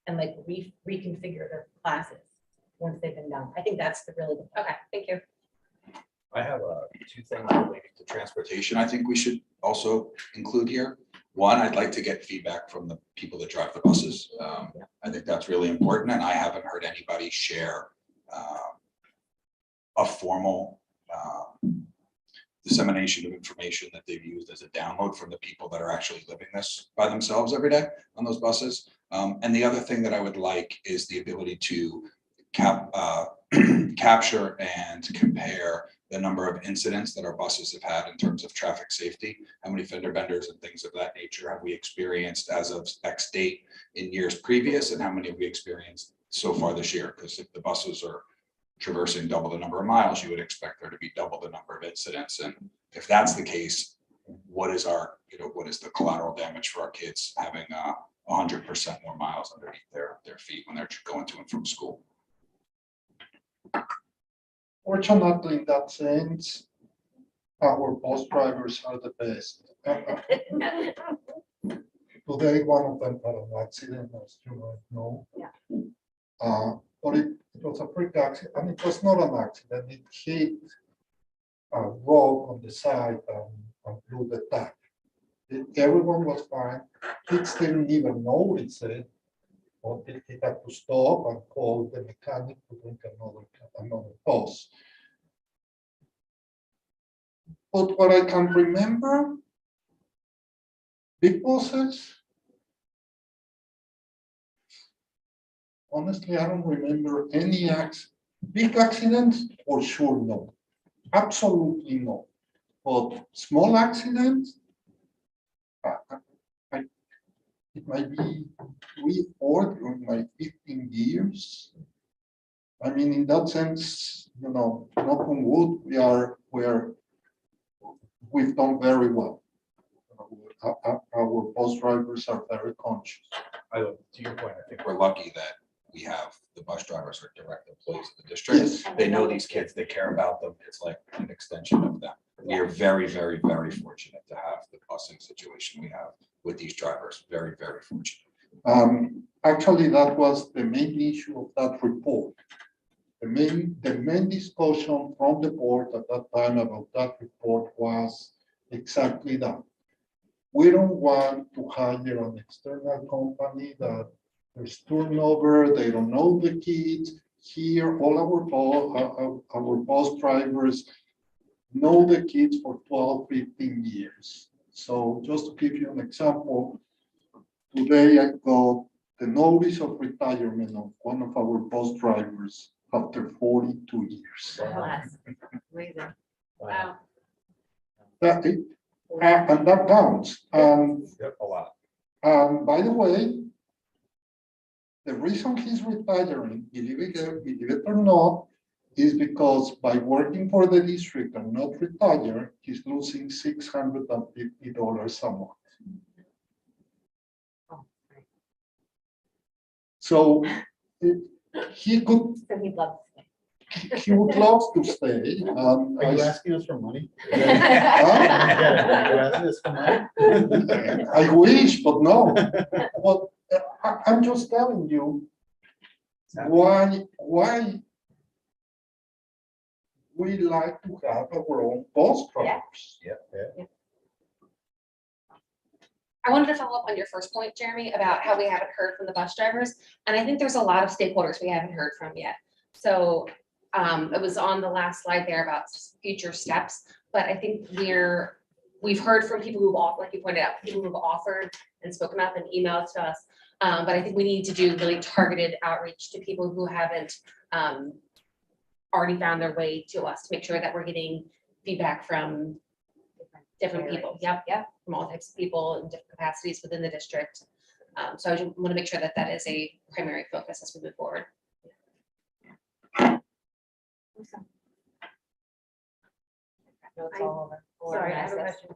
and like reconfigure their classes once they've been done? I think that's the really, Okay, thank you. I have 2 things related to transportation I think we should also include here. One, I'd like to get feedback from the people that drive the buses. I think that's really important, and I haven't heard anybody share a formal dissemination of information that they've used as a download from the people that are actually living this by themselves every day on those buses. And the other thing that I would like is the ability to capture and compare the number of incidents that our buses have had in terms of traffic safety. How many fender benders and things of that nature have we experienced as of X date in years previous, and how many have we experienced so far this year? Because if the buses are traversing double the number of miles, you would expect there to be double the number of incidents. And if that's the case, what is the collateral damage for our kids having 100% more miles underneath their feet when they're going to and from school? Fortunately, in that sense, our bus drivers are the best. Today, one of them had an accident, as you might know. Yeah. But it was a freak accident, and it was not an accident. It hit a rock on the side and blew the tire. Everyone was fine. Kids didn't even notice it. But they had to stop and call the mechanic to bring another bus. But what I can remember, big buses, honestly, I don't remember any big accidents, for sure, no. Absolutely no. But small accidents, it might be 3 or 4 during my 15 years. In that sense, knock on wood, we've done very well. Our bus drivers are very conscious. To your point, I think we're lucky that we have the bus drivers are direct employees of the district. Yes. They know these kids, they care about them. It's like an extension of them. We are very, very, very fortunate to have the busing situation we have with these drivers. Very, very fortunate. Actually, that was the main issue of that report. The main discussion from the board at that time about that report was exactly that. We don't want to hire an external company that there's turnover, they don't know the kids. Here, all our bus drivers know the kids for 12, 15 years. So just to give you an example, today I got the notice of retirement of one of our bus drivers after 42 years. amazing. Wow. And that counts. Yep, a lot. By the way, the reason he's retiring, believe it or not, is because by working for the district and not retire, he's losing $650 a month. So he could, So he'd love he would love to stay. Are you asking us for money? to. Are you asking us for money? I wish, but no. But I'm just telling you why we like to have our own bus drivers. Yeah. I wanted to follow up on your first point, Jeremy, about how we haven't heard from the bus drivers. And I think there's a lot of stakeholders we haven't heard from yet. So It was on the last slide there about future steps, but I think we've heard from people who've, like you pointed out, people who've offered and spoken up and emailed to us. But I think we need to do really targeted outreach to people who haven't already found their way to us to make sure that we're getting feedback from different people. Yep, from all types of people in different capacities within the district. So I just want to make sure that that is a primary focus as we move forward. Sorry, I have a question.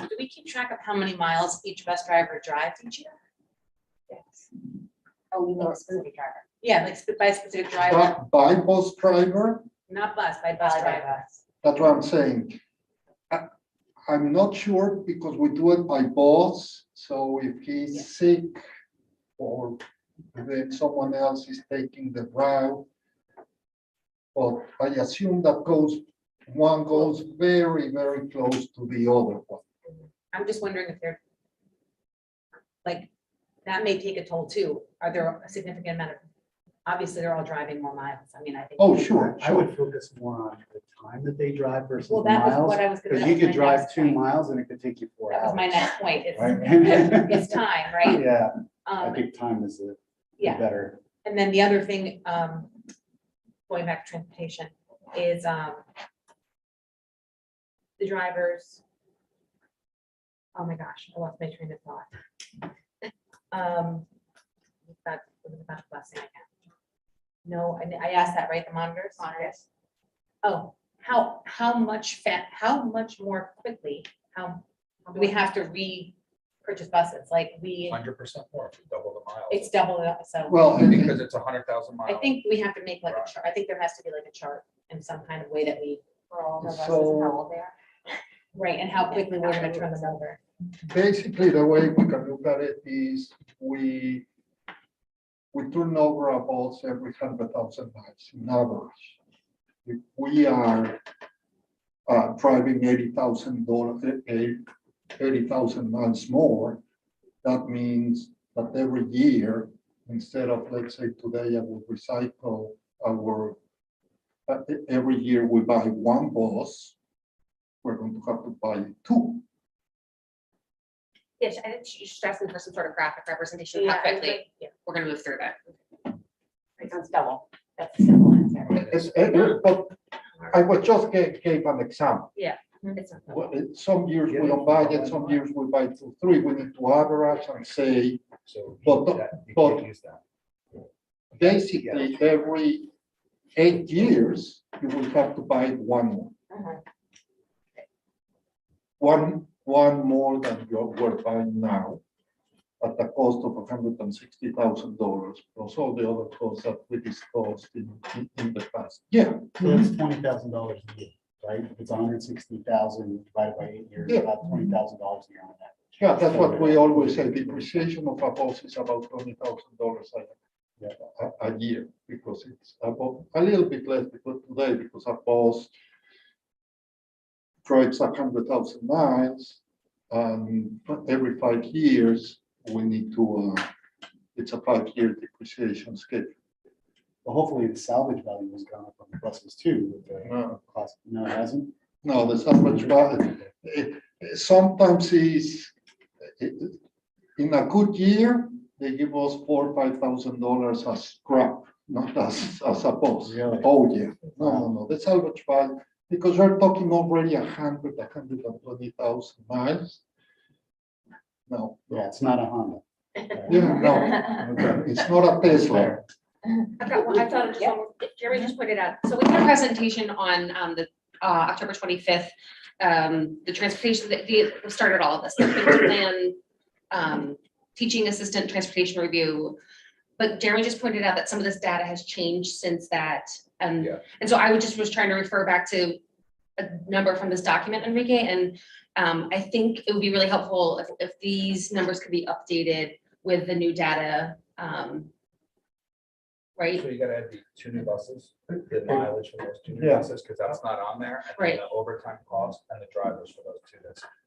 Do we keep track of how many miles each bus driver drives each year? Yes. Oh, you mean a specific driver? Yeah, like by a specific driver, By bus driver, not bus, by bus driver. that's what I'm saying. I'm not sure because we do it by bus, so if he's sick or then someone else is taking the route. But I assume that one goes very, very close to the other one. I'm just wondering if they're, like, that may take a toll too. Are there a significant amount of, obviously, they're all driving more miles. I mean, I think. Oh, sure, I would focus more on the time that they drive versus the Well, that was miles. what I was gonna. Because that you was could my drive next 2 point. miles and it could take you 4 hours. That was my next point. It's, Right? it's time, right? Yeah, I Um, think time is the yeah. better. And then the other thing, going back to transportation, is the drivers. Oh my gosh, I lost my train of thought. That was about the last thing I had. No, I asked that, right? The monitors? Monitors. Oh, how much more quickly, how do we have to repurchase buses? Like 100% more, if you double the miles. it's double, so. Well, Because it's 100,000 miles. I think we have to make like a chart. I think there has to be like a chart in some kind of way that we, For all the buses and So- how old they are. right, and how quickly we're gonna turn them over. basically, the way we can look at it is we turn over a bus every 100,000 miles in average. If we are driving 80,000 miles more, that means that every year, instead of, let's say today, I will recycle every year we buy one bus, we're going to have to buy 2. Yes, I think she's just asking for some sort of graphic representation of how quickly we're gonna move through that. It's double. That's a simple answer. But I was just gave an example. It's not- Some years we don't buy it, some years we buy 2, 3. We need to average and say, So But- you but- can't use that. basically, every 8 years, you will have to buy one more. One more than we're buying now at the cost of $160,000 plus all the other costs that we discussed in the past. Yeah. So it's $20,000 a year, right? If it's 160,000 divided by 8 years, Yeah. about $20,000 a year on that. Yeah, that's what we always say. Depreciation of a bus is about $20,000 a year, because it's about a little bit less today, because a bus drives 100,000 miles, and every 5 years, we need to, it's a 5-year depreciation schedule. Well, hopefully the salvage value has gone up on the buses too. With the No. cost. No, it hasn't. No, there's not much value. Sometimes in a good year, they give us $4,000 or $5,000 as scrap, not as a bus. Really? Oh, yeah. No, the salvage value, because we're talking already 120,000 miles. No, Yeah, it's not a Honda. yeah, no, it's not a Tesla. I've got one, I thought, Jeremy just pointed out, so we had a presentation on the October 25th. The transportation, we started all of this, the plan, teaching assistant transportation review. But Jeremy just pointed out that some of this data has changed since that. And so I was trying to refer back to a number from this document, Enrique, and I think it would be really helpful if these numbers could be updated with the new data. Right? So you gotta add the 2 new buses, the mileage for those 2 new Yeah. buses, because that's not on there. And then Right. the overtime cost and the drivers for those 2.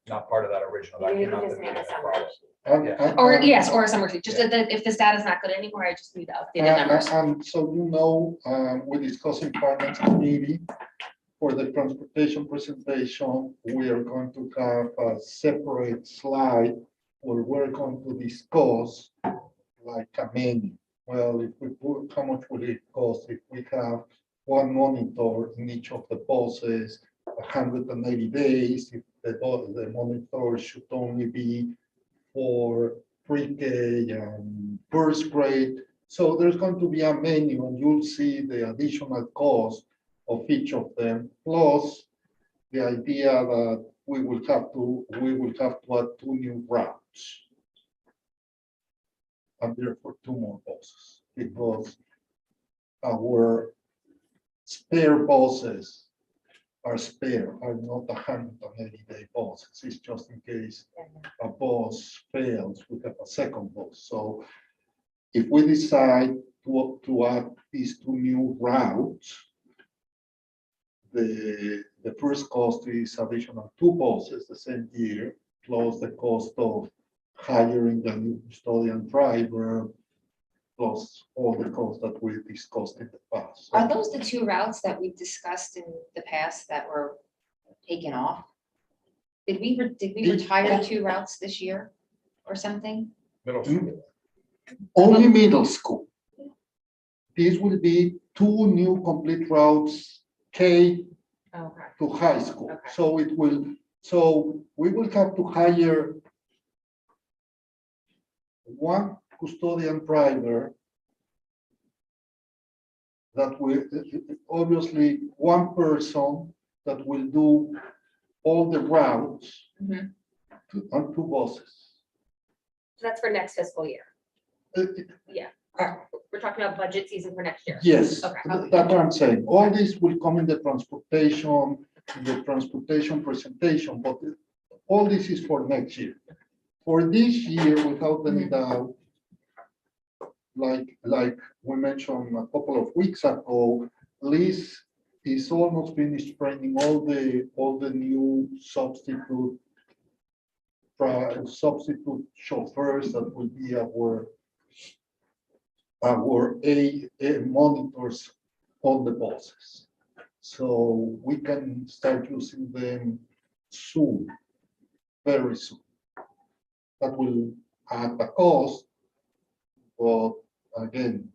not part of that original. That Maybe came out just the make a minute I summary. brought it. And- Yeah. and- Or and- yes, or a summary, just that if this data is not good anymore, I just need the updated numbers. And so you know, we're discussing finance committee. For the transportation presentation, we are going to have a separate slide where we're going to discuss like a menu. Well, if we put, how much will it cost if we have one monitor in each of the buses, 180 days, if the monitor should only be for pre-K and first grade. So there's going to be a menu and you'll see the additional cost of each of them, plus the idea that we will have to add 2 new routes. And therefore 2 more buses, because our spare buses are not 180-day buses. It's just in case a bus fails, we have a second bus. So if we decide to add these 2 new routes, the first cost is additional 2 buses the same year, plus the cost of hiring the new custodian driver, plus all the costs that we discussed in the past. So Are those the 2 routes that we discussed in the past that were taken off? Did we retire 2 routes this year or something? Middle school. only middle school. These will be 2 new complete routes, K Okay. to high school. Okay. So we will have to hire 1 custodian driver that will, obviously, 1 person that will do all the routes Mhm. on 2 buses. So that's for next fiscal year. Uh, We're talking about budget season for next year. Yes, Okay. that's what I'm saying. All this will come in the transportation presentation, but all this is for next year. For this year, without any doubt, like we mentioned a couple of weeks ago, Liz is almost finished training all the new substitute chauffeurs that will be our monitors on the buses. So we can start using them soon, very soon. That will add a cost, but again,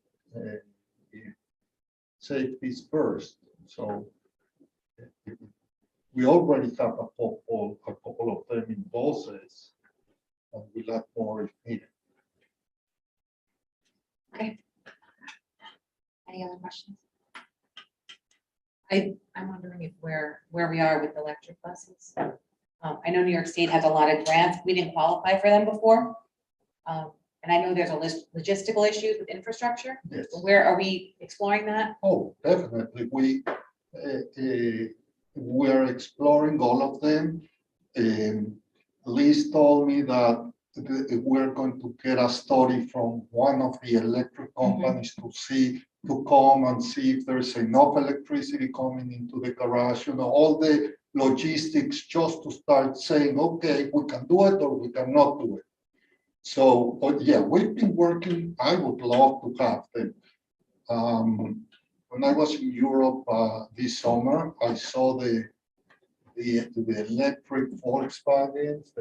safety is first. So we already have a couple of them in buses, and we'll add more if needed. Any other questions? I'm wondering if where we are with electric buses. I know New York State has a lot of grants. We didn't qualify for them before. And I know there's a logistical issues with infrastructure. Yes. Where are we exploring that? Oh, definitely. We are exploring all of them. Liz told me that we're going to get a study from one of the electric companies to come and see if there's enough electricity coming into the garage, all the logistics just to start saying, okay, we can do it or we cannot do it. So, but yeah, we've been working. I would love to have them. When I was in Europe this summer, I saw the electric Volkswagens,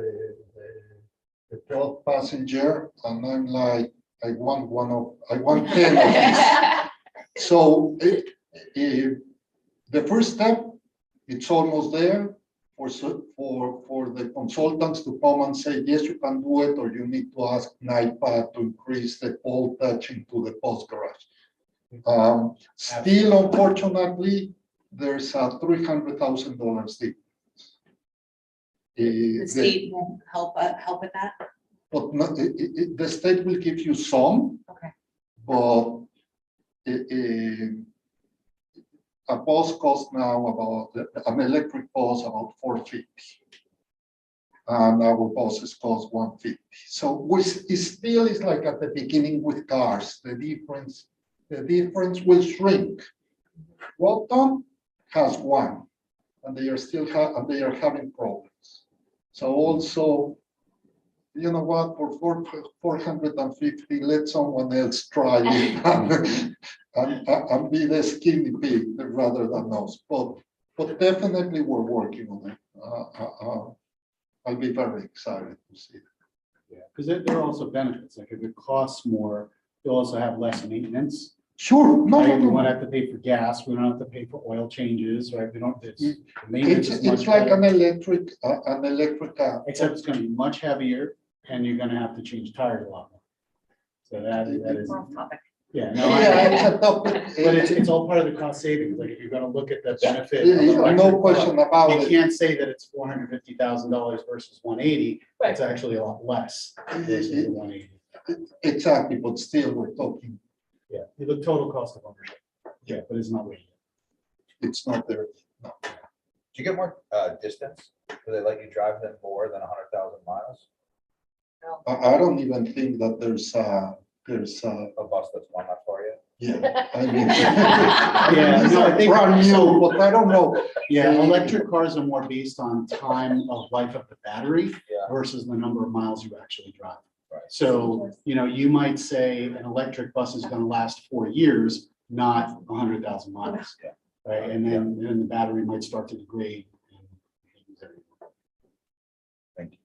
the 12 passenger, and I'm like, I want 10 of these. So the first step, it's almost there for the consultants to come and say, yes, you can do it, or you need to ask NIPA to increase the voltage into the post garage. Still, unfortunately, there's a $300,000 difference. The state won't help with that? But the state will give you some. Okay. But a bus costs now an electric bus about $450. And our buses cost $150. So it still is like at the beginning with cars. The difference will shrink. Rockton has 1, and they are having problems. So also, you know what, for 450, let someone else try it and be the skinny pig rather than us. But definitely we're working on it. I'll be very excited to see it. Yeah, because there are also benefits, like if it costs more, you'll also have less maintenance. Sure, no, Right? no, We no. won't have to pay for gas, we don't have to pay for oil changes, right? We don't, the maintenance is much It's like better. an electric car. Except it's gonna be much heavier and you're gonna have to change tires a lot more. So that is, We're off topic. yeah, no, Yeah, it's a topic. but it's all part of the cost savings, like if you're gonna look at the benefit. of Yeah, electric no car, question about You it. can't say that it's $450,000 versus 180, it's actually a lot less versus the 180. Exactly, but still we're talking, Yeah, the total cost of ownership. Yeah, but it's not really. it's not there. Do you get more distance? Do they let you drive them more than 100,000 miles? I don't even think that there's a, A bus that's one that far yet? yeah, I mean. Yeah, these no, I are think brand new, so. but I don't know. Yeah, electric cars are more based on time of life of the battery Yeah. versus the number of miles you actually drive. Right. So, you might say an electric bus is gonna last 4 years, not 100,000 miles. Yeah. Right, and then the battery might start to degrade. Thank you.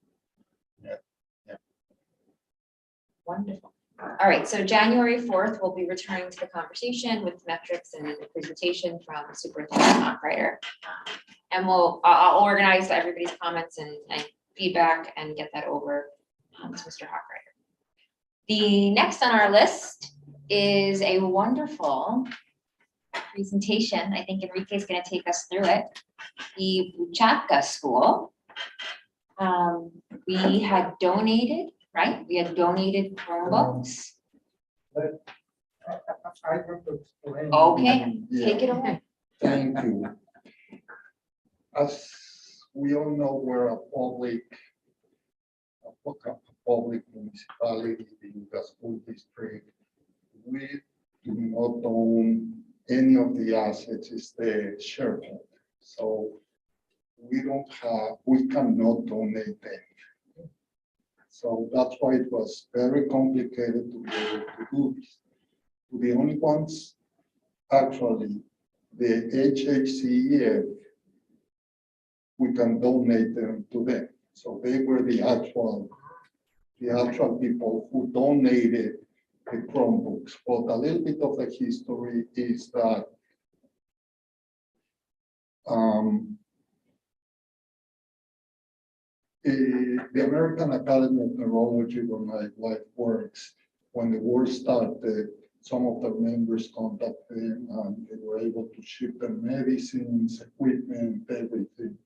Wonderful. All right, so January 4th, we'll be returning to the conversation with metrics and a presentation from Superintendent Hochreiter. And I'll organize everybody's comments and feedback and get that over to Mr. Hochreiter. The next on our list is a wonderful presentation. I think Enrique is going to take us through it. The Buchapka School. We had donated, right? We had donated Chromebooks. Okay, take it away. Thank you. As we all know, we're a public municipality in the school district. We do not own any of the assets, it's the shareholder. So we cannot donate anything. So that's why it was very complicated to be able to do this. The only ones, actually, the HHCEF, we can donate them to them. So they were the actual people who donated the Chromebooks. But a little bit of the history is that the American Academy of Neurology, where my wife works, when the war started, some of their members contacted them and they were able to ship them medicines, equipment, everything.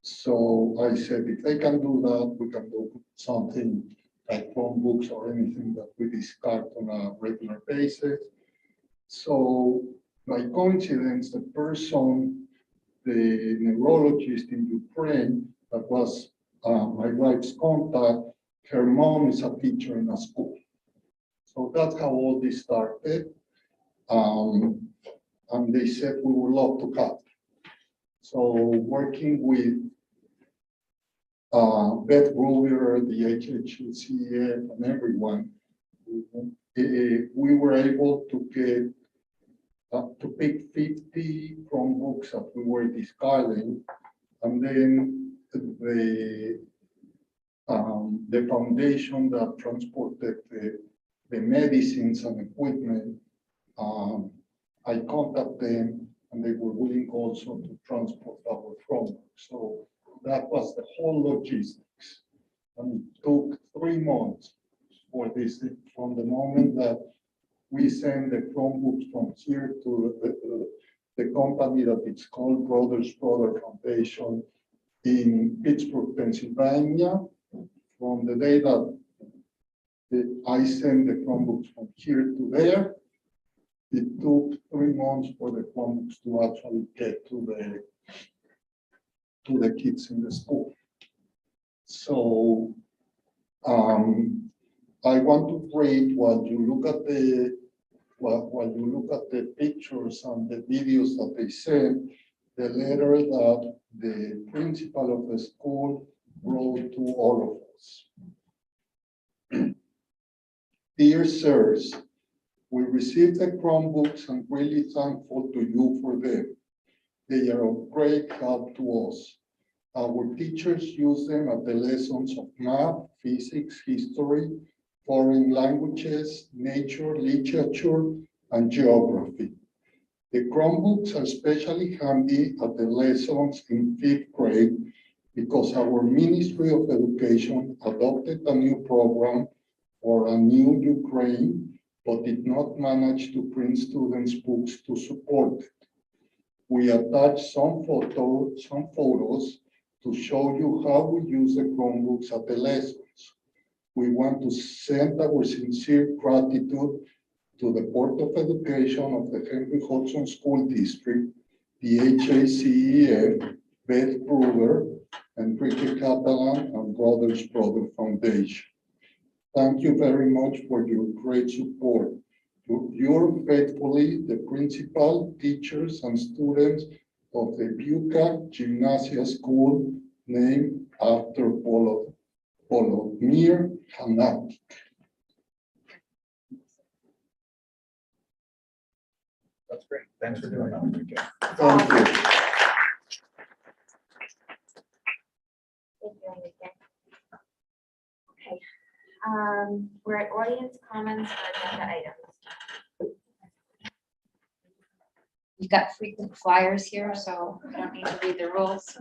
So I said, if they can do that, we can do something like Chromebooks or anything that we discard on a regular basis. So by coincidence, the neurologist in Ukraine that was my wife's contact, her mom is a teacher in a school. So that's how all this started. And they said, we would love to help. So working with Beth Brewer, the HHCSD, and everyone, we were able to get to pick 50 Chromebooks that we were discarding, and then the foundation that transported the medicines and equipment, I contacted them, and they were willing also to transport our Chromebooks. So that was the whole logistics. And it took 3 months for this, from the moment that we sent the Chromebooks from here to the company that it's called Brothers Brother Foundation in Pittsburgh, Pennsylvania. From the day that I sent the Chromebooks from here to there, it took 3 months for the Chromebooks to actually get to the kids in the school. So I want to read, while you look at the pictures and the videos that they sent, the letter that the principal of the school brought to all of us. Dear sirs, we received the Chromebooks and really thankful to you for them. They are of great help to us. Our teachers use them at the lessons of math, physics, history, foreign languages, nature, literature, and geography. The Chromebooks are especially handy at the lessons in 5th grade because our Ministry of Education adopted a new program for a new Ukraine, but did not manage to print students' books to support it. We attached some photos to show you how we use the Chromebooks at the lessons. We want to send our sincere gratitude to the Board of Education of the Henry Hudson School District, the HHCEF, Beth Bruder, Enrique Catalan, and Brothers Brother Foundation. Thank you very much for your great support. You're faithfully the principal, teachers, and students of the Buca Gymnasia School, named after Volodymyr Hanatik. That's great. Thanks for doing that. Enrique. Thank you. Thank you, Enrique. Okay, we're at audience comments or agenda items. You've got frequent flyers here, so I don't need to read the rules.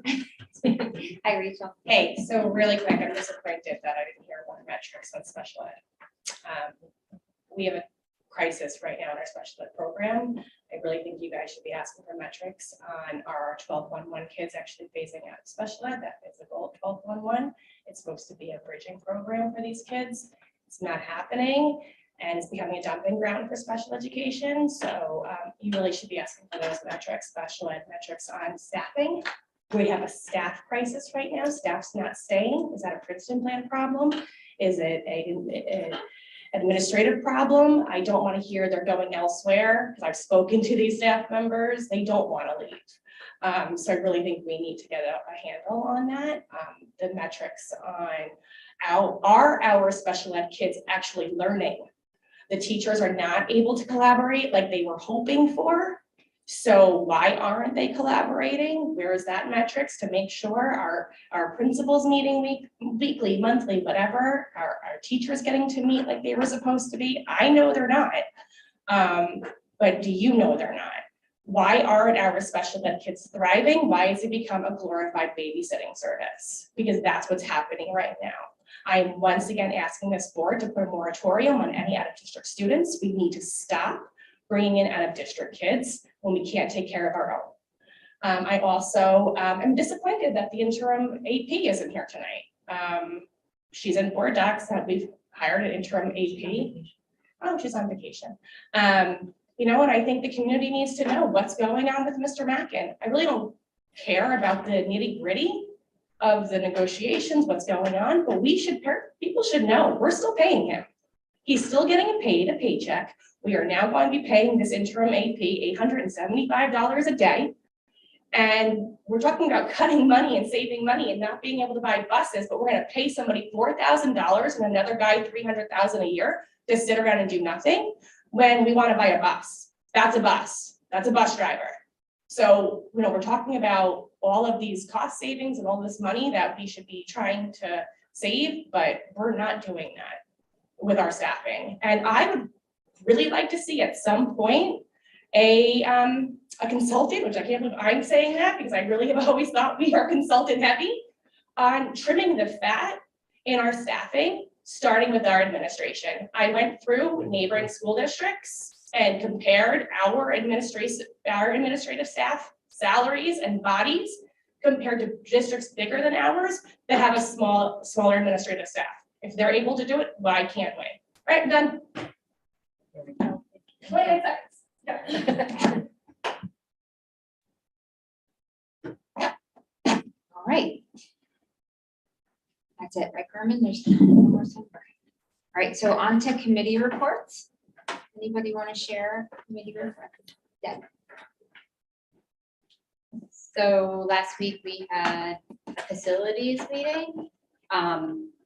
Hi, Rachel. Hey, so really quick, I'm disappointed that I didn't hear more metrics on special ed. We have a crisis right now in our special ed program. I really think you guys should be asking for metrics on our 12-1-1 kids actually phasing out of special ed. That is the goal of 12-1-1. It's supposed to be a bridging program for these kids. It's not happening. And it's becoming a dumping ground for special education. So you really should be asking for those metrics, special ed metrics on staffing. We have a staff crisis right now. Staff's not staying. Is that a Princeton plan problem? Is it an administrative problem? I don't want to hear they're going elsewhere because I've spoken to these staff members. They don't want to leave. So I really think we need to get a handle on that. The metrics on our special ed kids actually learning. The teachers are not able to collaborate like they were hoping for. So why aren't they collaborating? Where is that metrics to make sure our principals meeting weekly, monthly, whatever, our teachers getting to meet like they were supposed to be? I know they're not, but do you know they're not? Why aren't our special ed kids thriving? Why has it become a glorified babysitting service? Because that's what's happening right now. I'm once again asking this board to put a moratorium on any out-of-district students. We need to stop bringing in out-of-district kids when we can't take care of our own. I also am disappointed that the interim AP isn't here tonight. She's in board docs that we've hired an interim AP. Oh, she's on vacation. You know, and I think the community needs to know what's going on with Mr. Mackin. I really don't care about the nitty-gritty of the negotiations, what's going on, but people should know we're still paying him. He's still getting paid a paycheck. We are now going to be paying this interim AP $875 a day. And we're talking about cutting money and saving money and not being able to buy buses, but we're going to pay somebody $4,000 and another guy $300,000 a year to sit around and do nothing when we want to buy a bus. That's a bus. That's a bus driver. So, you know, we're talking about all of these cost savings and all this money that we should be trying to save, but we're not doing that with our staffing. And I would really like to see at some point a consultant, which I can't believe I'm saying that because I really have always thought we are consultant heavy, on trimming the fat in our staffing, starting with our administration. I went through neighboring school districts and compared our administrative staff salaries and bodies compared to districts bigger than ours that have a smaller administrative staff. If they're able to do it, why can't we? Right, I'm done. 28 seconds. All right. That's it, right, Carmen? There's no more stuff. All right, so on to committee reports. Anybody want to share committee report? Deb. So last week we had a facilities meeting.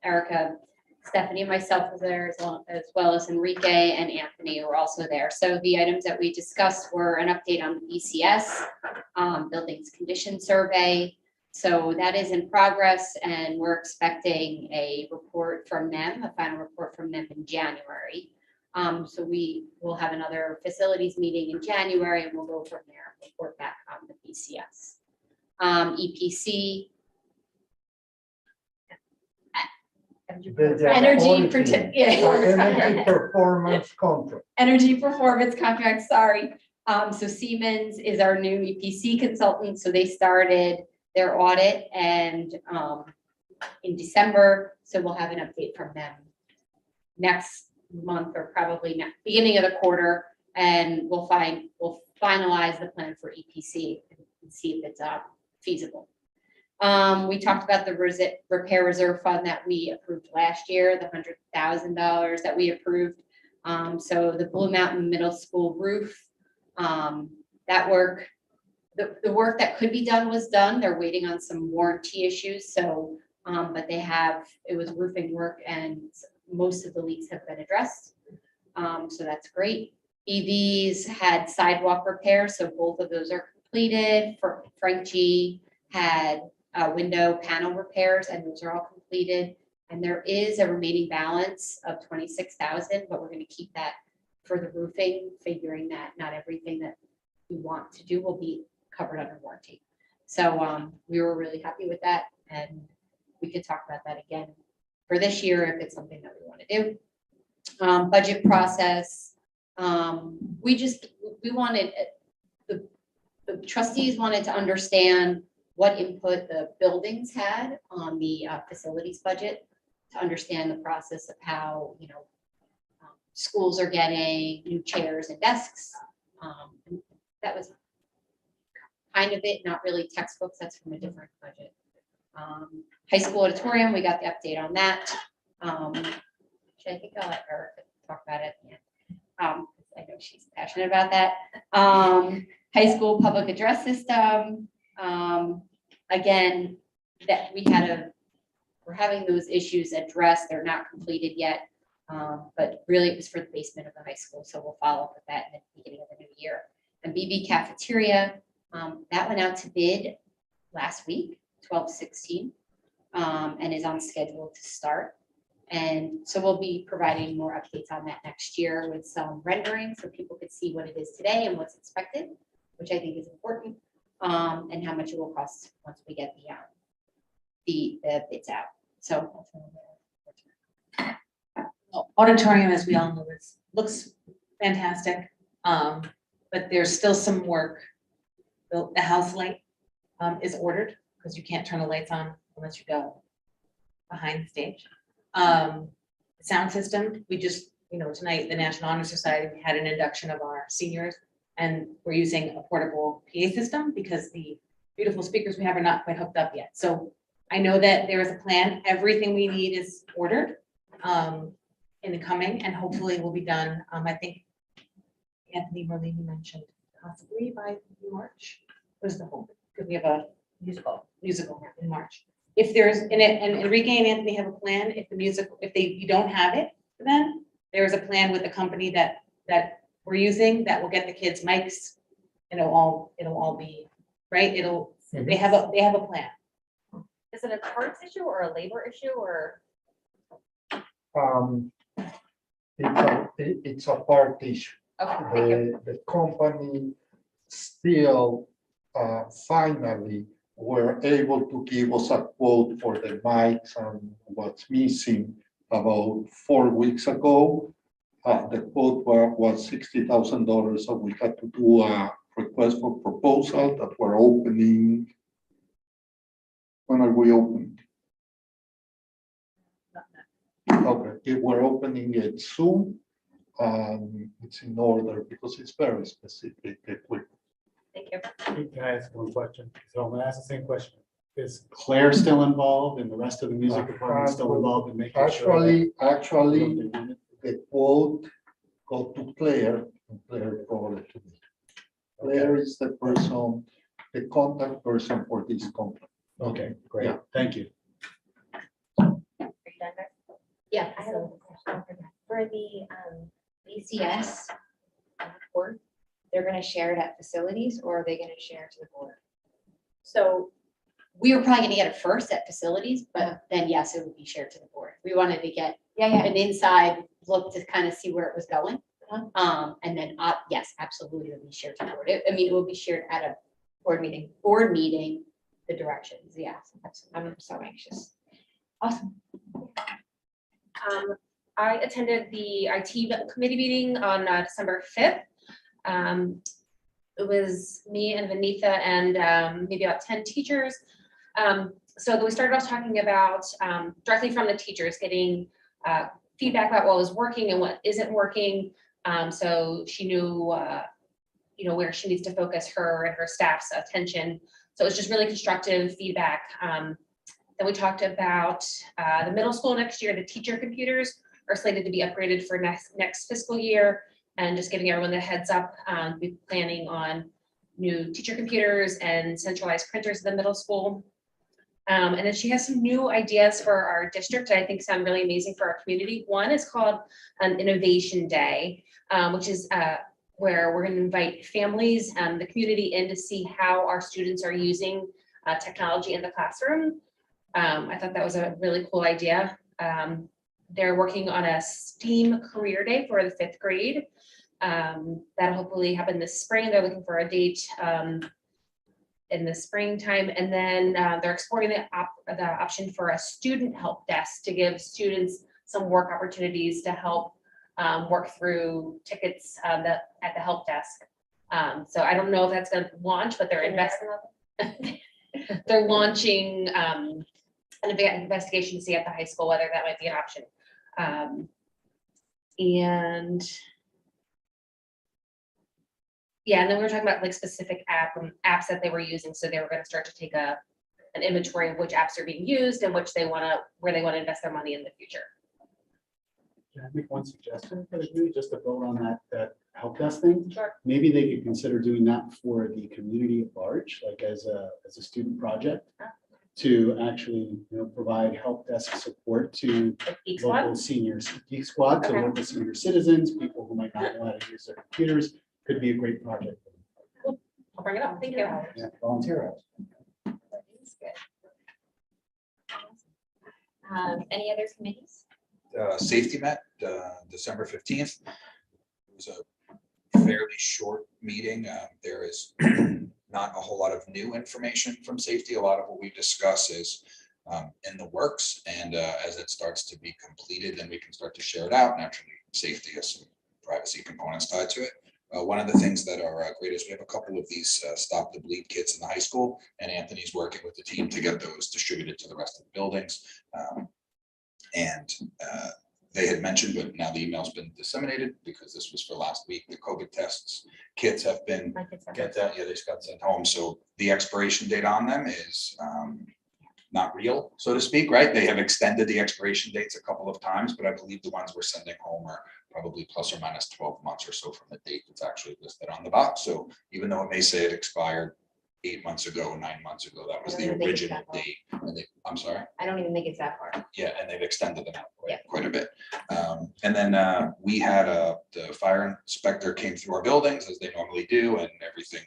Erica, Stephanie and myself was there as well as Enrique and Anthony were also there. So the items that we discussed were an update on the BCS, Buildings Condition Survey. So that is in progress and we're expecting a report from them, a final report from them in January. So we will have another facilities meeting in January and we'll go from there, report back on the BCS. EPC. Energy performance contract. Energy performance contract, sorry. So Siemens is our new EPC consultant, so they started their audit and in December, so we'll have an update from them next month or probably beginning of the quarter, and we'll finalize the plan for EPC and see if it's feasible. We talked about the repair reserve fund that we approved last year, the $100,000 that we approved. So the Blue Mountain Middle School roof, that work, the work that could be done was done. They're waiting on some warranty issues. So, but it was roofing work and most of the leaks have been addressed. So that's great. EVs had sidewalk repairs. So both of those are completed. Frank G had window panel repairs and those are all completed. And there is a remaining balance of $26,000, but we're going to keep that for the roofing, figuring that not everything that we want to do will be covered under warranty. So we were really happy with that, and we could talk about that again for this year if it's something that we want to do. Budget process, we wanted the trustees wanted to understand what input the buildings had on the facilities budget, to understand the process of how, schools are getting new chairs and desks. And that was kind of it, not really textbooks, that's from a different budget. High school auditorium, we got the update on that. Which I think I'll let Erica talk about it at the end. I know she's passionate about that. High school public address system. Again, that we're having those issues addressed. They're not completed yet. But really it was for the basement of the high school. So we'll follow up with that in the beginning of the new year. And BB cafeteria, that went out to bid last week, 12/16, and is on schedule to start. And so we'll be providing more updates on that next year with some rendering so people could see what it is today and what's expected, which I think is important, and how much it will cost once we get the bids out. So. Auditorium, as we all know, looks fantastic, but there's still some work. The house light is ordered because you can't turn the lights on unless you go behind the stage. Sound system, we just, tonight, the National Honor Society, we had an induction of our seniors, and we're using a portable PA system because the beautiful speakers we have are not quite hooked up yet. So I know that there is a plan. Everything we need is ordered. In the coming, and hopefully will be done. I think Anthony Merlini mentioned possibly by March was the hope, because we have a musical in March. If there's and Enrique and Anthony have a plan, if you don't have it, then there's a plan with the company that we're using that will get the kids mics. It'll all be right. They have a plan. Is it a parts issue or a labor issue or? It's a part issue. Okay, thank you. The company still finally were able to give us a quote for the mics and what's missing about 4 weeks ago. The quote was $60,000, so we had to do a request for proposal that we're opening. When are we opening? Okay, we're opening it soon. It's in order because it's very specific equipment. Thank you. Can I ask one question? So I'm gonna ask the same question. Is Claire still involved and the rest of the music department still involved in making sure? Actually, the quote go to Claire, and Claire forwarded to me. Claire is the person the contact person for this company. Okay, great, Yeah. thank you. Yeah. I have a question for that. For the BCS report, they're gonna share it at facilities or are they gonna share to the board? So we were probably gonna get it first at facilities, but then yes, it would be shared to the board. We wanted to get Yeah, yeah. an inside look to kind of see where it was going. Uh-huh. And then, yes, absolutely, it would be shared to the board. I mean, it will be shared at a board meeting, the directions, yes, absolutely. I'm so anxious. Awesome. I attended the IT committee meeting on December 5th. It was me and Vanitha and maybe about 10 teachers. So we started off talking about directly from the teachers, getting feedback about what was working and what isn't working. So she knew, where she needs to focus her and her staff's attention. So it was just really constructive feedback. Then we talked about the middle school next year. The teacher computers are slated to be upgraded for next fiscal year, and just giving everyone the heads up. We're planning on new teacher computers and centralized printers in the middle school. And then she has some new ideas for our district that I think sound really amazing for our community. One is called an Innovation Day, which is where we're going to invite families and the community in to see how our students are using technology in the classroom. I thought that was a really cool idea. They're working on a STEAM career day for the 5th grade. That'll hopefully happen this spring. They're looking for a date in the springtime. And then they're exploring the option for a student help desk to give students some work opportunities to help work through tickets at the help desk. So I don't know if that's going to launch, but they're investing. They're launching an investigation to see at the high school whether that might be an option. And then we were talking about like specific apps that they were using. So they were going to start to take an inventory of which apps are being used and where they want to invest their money in the future. Can I make one suggestion for the community, just to build on that help desk thing? Sure. Maybe they could consider doing that for the community at large, like as a student project, to actually, provide help desk support to Like Geek local Squad? seniors, Geek Squad, to Okay. local senior citizens, people who might not know how to use their computers. Could be a great project. I'll bring it up. Thank you. Yeah, volunteer hours. Any other committees? Safety met December 15th. It was a fairly short meeting. There is not a whole lot of new information from safety. A lot of what we discuss is in the works, and as it starts to be completed, then we can start to share it out. Naturally, safety has some privacy components tied to it. One of the things that are great is we have a couple of these Stop the Bleed kits in the high school, and Anthony's working with the team to get those distributed to the rest of the buildings. They had mentioned, but now the email's been disseminated because this was for last week. The COVID tests kits have been they just got sent home. So the expiration date on them is not real, so to speak, right? They have extended the expiration dates a couple of times, but I believe the ones we're sending home are probably plus or minus 12 months or so from the date that's actually listed on the box. So even though it may say it expired 8 months ago, 9 months ago, that was I the don't think it's original that far. date. And I'm sorry. I don't even think it's that far. Yeah, and they've extended them out Yeah. quite a bit. And then we had the fire inspector came through our buildings as they normally do, and everything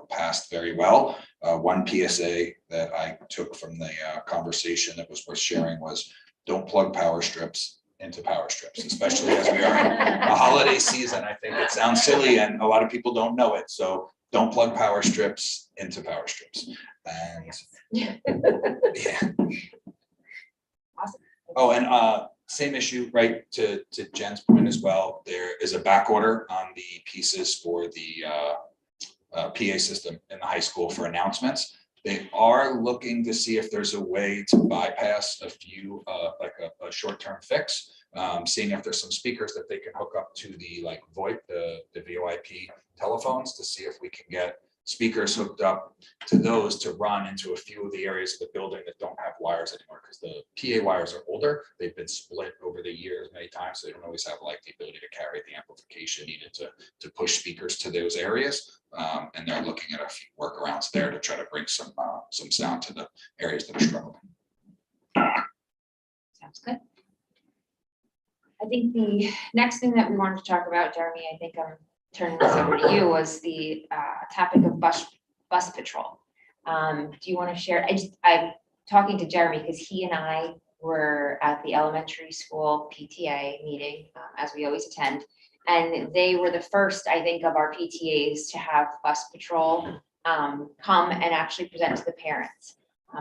passed very well. One PSA that I took from the conversation that was worth sharing was don't plug power strips into power strips, especially as we are in a holiday season. I think it sounds silly and a lot of people don't know it. So don't plug power strips into power strips. And yeah. Awesome. Oh, and same issue, right, to Jen's point as well. There is a back order on the pieces for the PA system in the high school for announcements. They are looking to see if there's a way to bypass a few, like a short-term fix, seeing if there's some speakers that they can hook up to the VoIP, the VoIP telephones, to see if we can get speakers hooked up to those to run into a few of the areas of the building that don't have wires anymore, because the PA wires are older. They've been split over the years many times, so they don't always have like the ability to carry the amplification needed to push speakers to those areas. And they're looking at a few workarounds there to try to bring some sound to the areas that are struggling. Sounds good. I think the next thing that we wanted to talk about, Jeremy, I think I'm turning this over to you, was the topic of bus patrol. Do you want to share? I'm talking to Jeremy because he and I were at the elementary school PTA meeting, as we always attend. And they were the first, I think, of our PTAs to have bus patrol come and actually present to the parents.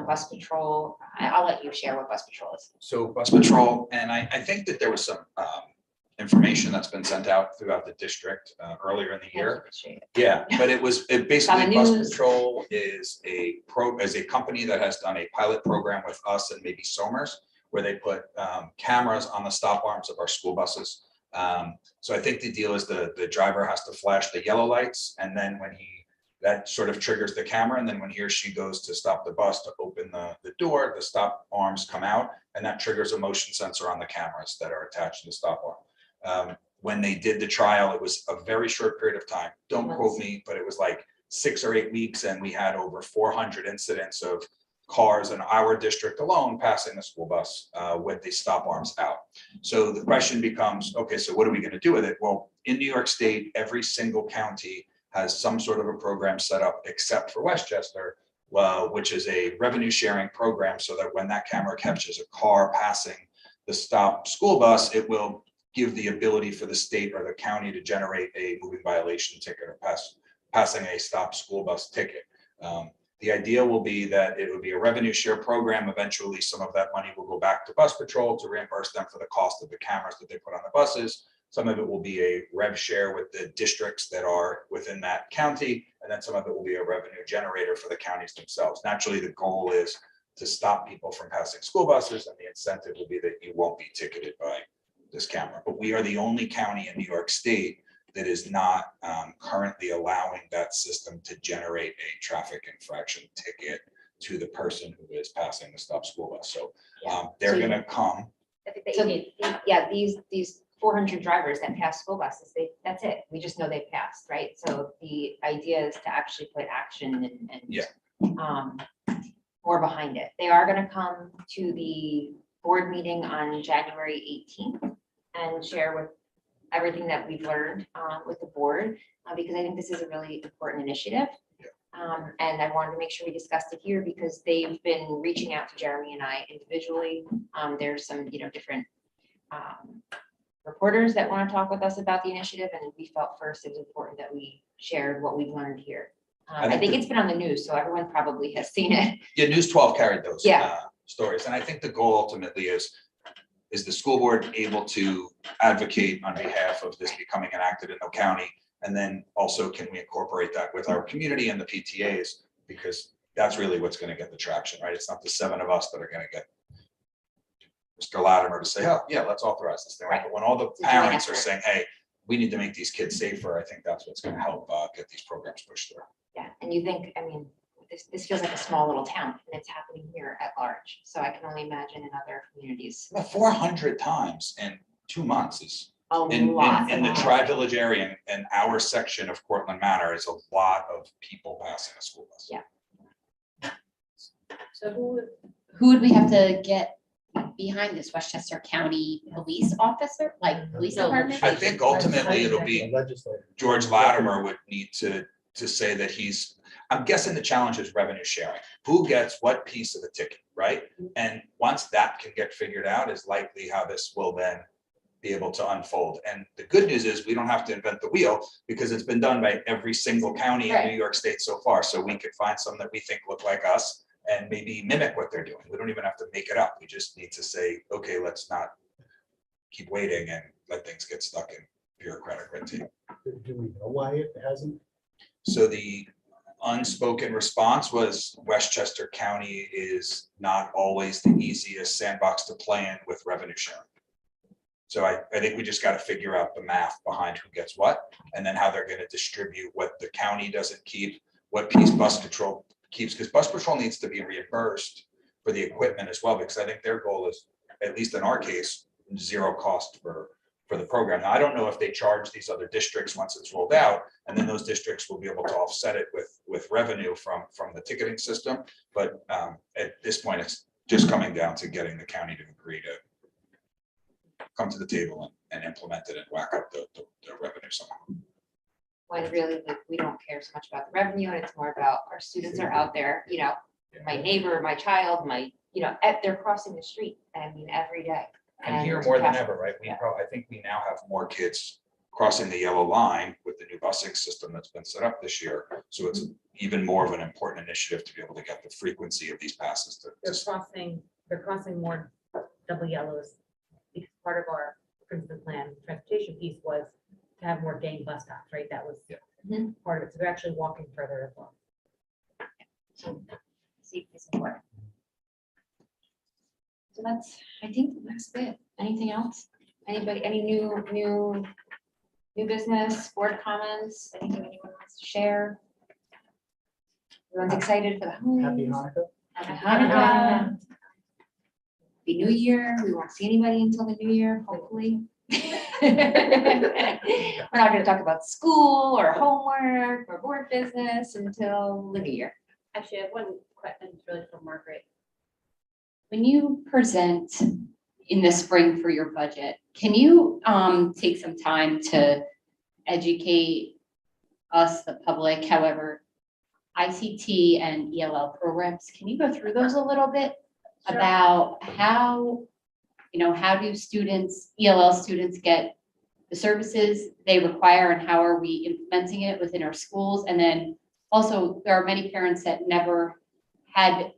Bus patrol, I'll let you share what bus patrol is. So bus patrol, and I think that there was some information that's been sent out throughout the district earlier in the year. Yeah, but it basically bus news. patrol is a company that has done a pilot program with us and maybe Somers, where they put cameras on the stop arms of our school buses. So I think the deal is the driver has to flash the yellow lights, and then that sort of triggers the camera, and then when he or she goes to stop the bus to open the door, the stop arms come out, and that triggers a motion sensor on the cameras that are attached to the stop arm. When they did the trial, it was a very short period of time. Don't quote me, but it was like 6 or 8 weeks, and we had over 400 incidents of cars in our district alone passing the school bus with the stop arms out. So the question becomes, okay, so what are we going to do with it? Well, in New York State, every single county has some sort of a program set up, except for Westchester, which is a revenue sharing program, so that when that camera catches a car passing the stop school bus, it will give the ability for the state or the county to generate a moving violation ticket or passing a stop school bus ticket. The idea will be that it will be a revenue share program. Eventually, some of that money will go back to bus patrol to reimburse them for the cost of the cameras that they put on the buses. Some of it will be a rev share with the districts that are within that county, and then some of it will be a revenue generator for the counties themselves. Naturally, the goal is to stop people from passing school buses, and the incentive will be that you won't be ticketed by this camera. But we are the only county in New York State that is not currently allowing that system to generate a traffic infraction ticket to the person who is passing the stop school bus. So they're going to come. Yeah, these 400 drivers that pass school buses, that's it. We just know they passed, right? So the idea is to actually put action and more behind it. They are going to come to the board meeting on January 18th and share with everything that we've learned with the board, because I think this is a really important initiative. And I wanted to make sure we discussed it here because they've been reaching out to Jeremy and I individually. There's some, different reporters that want to talk with us about the initiative, and we felt first it was important that we shared what we've learned here. I think it's been on the news, so everyone probably has seen it. Yeah, News 12 carried those stories, and I think the goal ultimately is the school board able to advocate on behalf of this becoming enacted in the county, and then also can we incorporate that with our community and the PTAs, because that's really what's going to get the traction, right? It's not the 7 of us that are going to get Mr. Latimer to say, oh yeah, let's authorize this thing, right? But when all the parents are saying, hey, we need to make these kids safer, I think that's what's going to help get these programs pushed through. Yeah, and you think, this feels like a small little town, and it's happening here at large. So I can only imagine in other communities. Well, 400 times in 2 months is in the Tri-Village area, and our section of Cortland Manor is a lot of people passing a school bus. Yeah. So who would we have to get behind this? Westchester County police officer, like police department? I think ultimately it'll be George Latimer would need to say that I'm guessing the challenge is revenue sharing. Who gets what piece of the ticket, right? And once that can get figured out is likely how this will then be able to unfold. And the good news is we don't have to invent the wheel because it's been done by every single county in New York State so far. So we could find some that we think look like us and maybe mimic what they're doing. We don't even have to make it up. We just need to say, okay, let's not keep waiting and let things get stuck in bureaucratic red tape. Do we know why it hasn't? So the unspoken response was Westchester County is not always the easiest sandbox to play in with revenue sharing. So I think we just got to figure out the math behind who gets what, and then how they're going to distribute what the county doesn't keep, what piece bus control keeps, because bus patrol needs to be reimbursed for the equipment as well, because I think their goal is, at least in our case, zero cost for the program. Now, I don't know if they charge these other districts once it's rolled out, and then those districts will be able to offset it with revenue from the ticketing system. But at this point, it's just coming down to getting the county to agree to come to the table and implement it and whack up the revenue somehow. When really, like, we don't care so much about the revenue, and it's more about our students are out there, you know, my neighbor, my child, they're crossing the street, I mean, every day. And here more than yeah. ever, right? I think we now have more kids crossing the yellow line with the new busing system that's been set up this year. So it's even more of an important initiative to be able to get the frequency of these passes They're crossing more double yellows, because part of our Princeton plan transportation piece was to have more gang bus stops, right? That was part of it. So they're actually walking further as well. Safety is important. So I think that's it. Anything else? Anybody, any new business, board comments, anything anyone wants to share? Everyone's excited for the home. Happy Hanukkah. Happy Hanukkah. Happy New Year. We won't see anybody until the new year, hopefully. We're not going to talk about school or homework or board business until the new year. Actually, I have one question, it's really for Margaret. When you present in the spring for your budget, can you take some time to educate us, the public, however, ICT and ELL programs, can you go through those a little bit? Sure. About how, how do students, ELL students get the services they require, and how are we implementing it within our schools? And then also, there are many parents that never had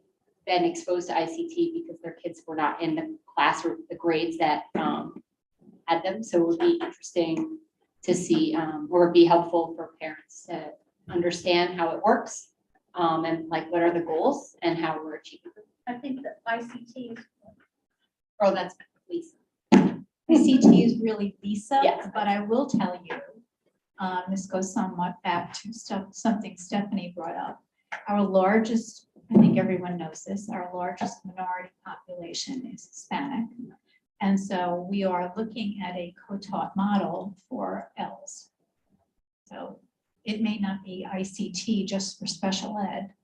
been exposed to ICT because their kids were not in the class or the grades that had them. So it would be interesting to see, or it'd be helpful for parents to understand how it works, and like what are the goals and how we're achieving them. I think that ICT is Oh, that's Lisa. ICT is really Lisa, Yes. but I will tell you, this goes somewhat back to something Stephanie brought up. Our largest, I think everyone knows this, our largest minority population is Hispanic. And so we are looking at a co-taught model for ELLs. So it may not be ICT just for special ed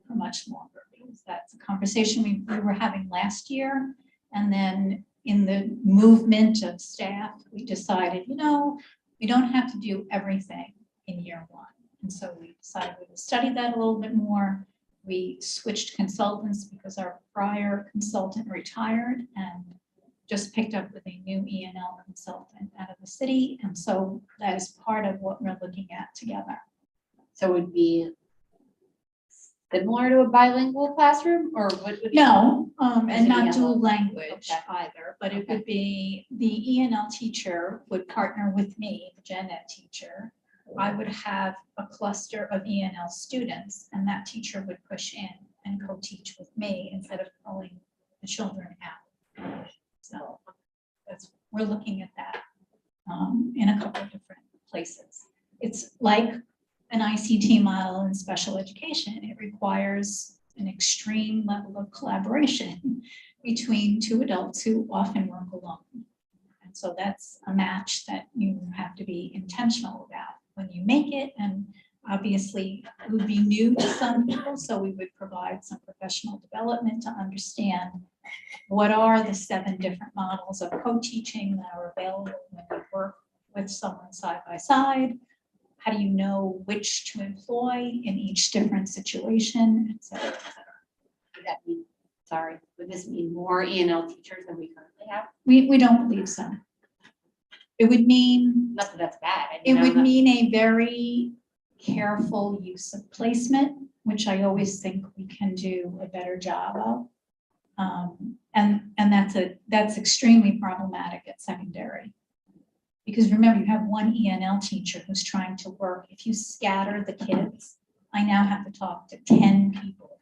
for much longer, because that's a conversation we were having last year. And then in the movement of staff, we decided, we don't have to do everything in year one. And so we decided we would study that a little bit more. We switched consultants because our prior consultant retired and just picked up with a new E&L consultant out of the city. And so that is part of what we're looking at together. So it would be similar to a bilingual classroom, or what would? No, Is and it not ELL? dual language Okay. either, but it Okay. would be the E&L teacher would partner with me, the gen ed teacher. I would have a cluster of E&L students, and that teacher would push in and co-teach with me instead of pulling the children out. So we're looking at that in a couple of different places. It's like an ICT model in special education. It requires an extreme level of collaboration between two adults who often work alone. And so that's a match that you have to be intentional about when you make it. And obviously it would be new to some people, so we would provide some professional development to understand what are the 7 different models of co-teaching that are available when you work with someone side by side. How do you know which to employ in each different situation, et cetera, et cetera. Would that mean, would this mean more E&L teachers than we currently have? We don't believe so. It would mean, Not that that's bad. I it mean, would I'm not- mean a very careful use of placement, which I always think we can do a better job of. And that's extremely problematic at secondary. Because remember, you have one E&L teacher who's trying to work. If you scatter the kids, I now have to talk to 10 people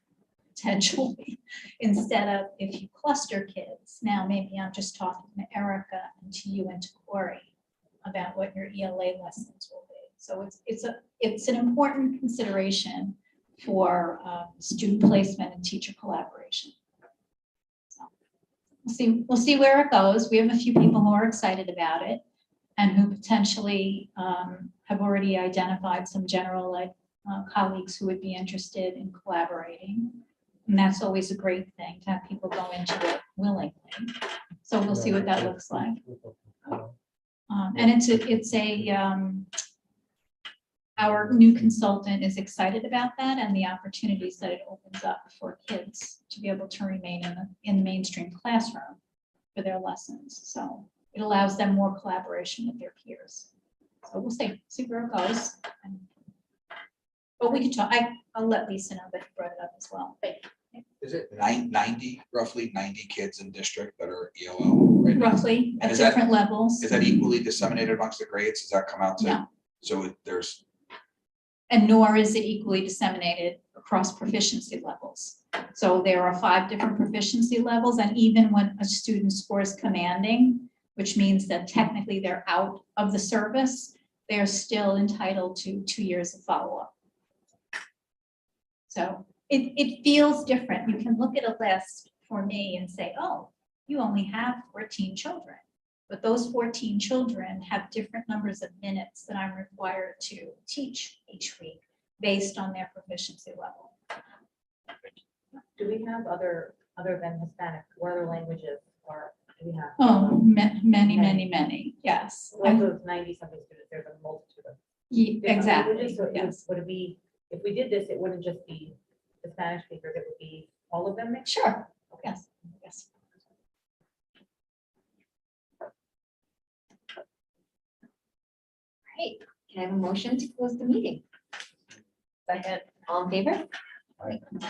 potentially, instead of if you cluster kids. Now, maybe I'm just talking to Erica and to you and to Corey about what your ELA lessons will be. So it's an important consideration for student placement and teacher collaboration. So we'll see where it goes. We have a few people who are excited about it and who potentially have already identified some general ed colleagues who would be interested in collaborating. And that's always a great thing to have people go into it willingly. So we'll see what that looks like. And our new consultant is excited about that and the opportunities that it opens up for kids to be able to remain in the mainstream classroom for their lessons. So it allows them more collaboration with their peers. So we'll see where it goes. But we can talk, I'll let Lisa know that you brought it up as well. Is it 90, roughly 90 kids in district that are ELO right now? Roughly And at is that- different levels. Is that equally disseminated amongst the grades? Does that come out to? No. So there's, And nor is it equally disseminated across proficiency levels. So there are 5 different proficiency levels, and even when a student scores commanding, which means that technically they're out of the service, they're still entitled to 2 years of follow-up. So it feels different. You can look at a list for me and say, oh, you only have 14 children. But those 14 children have different numbers of minutes that I'm required to teach each week based on their proficiency level. Do we have other than Hispanic, what other languages or do we have? Oh, many, yes. Like those 90-something students, there's a multitude of different Exactly, languages. So it yes. would be, if we did this, it wouldn't just be the Spanish speakers, it would be all of them mixed? Sure, yes, yes. Great. Can I have a motion to close the meeting? Second. All in favor?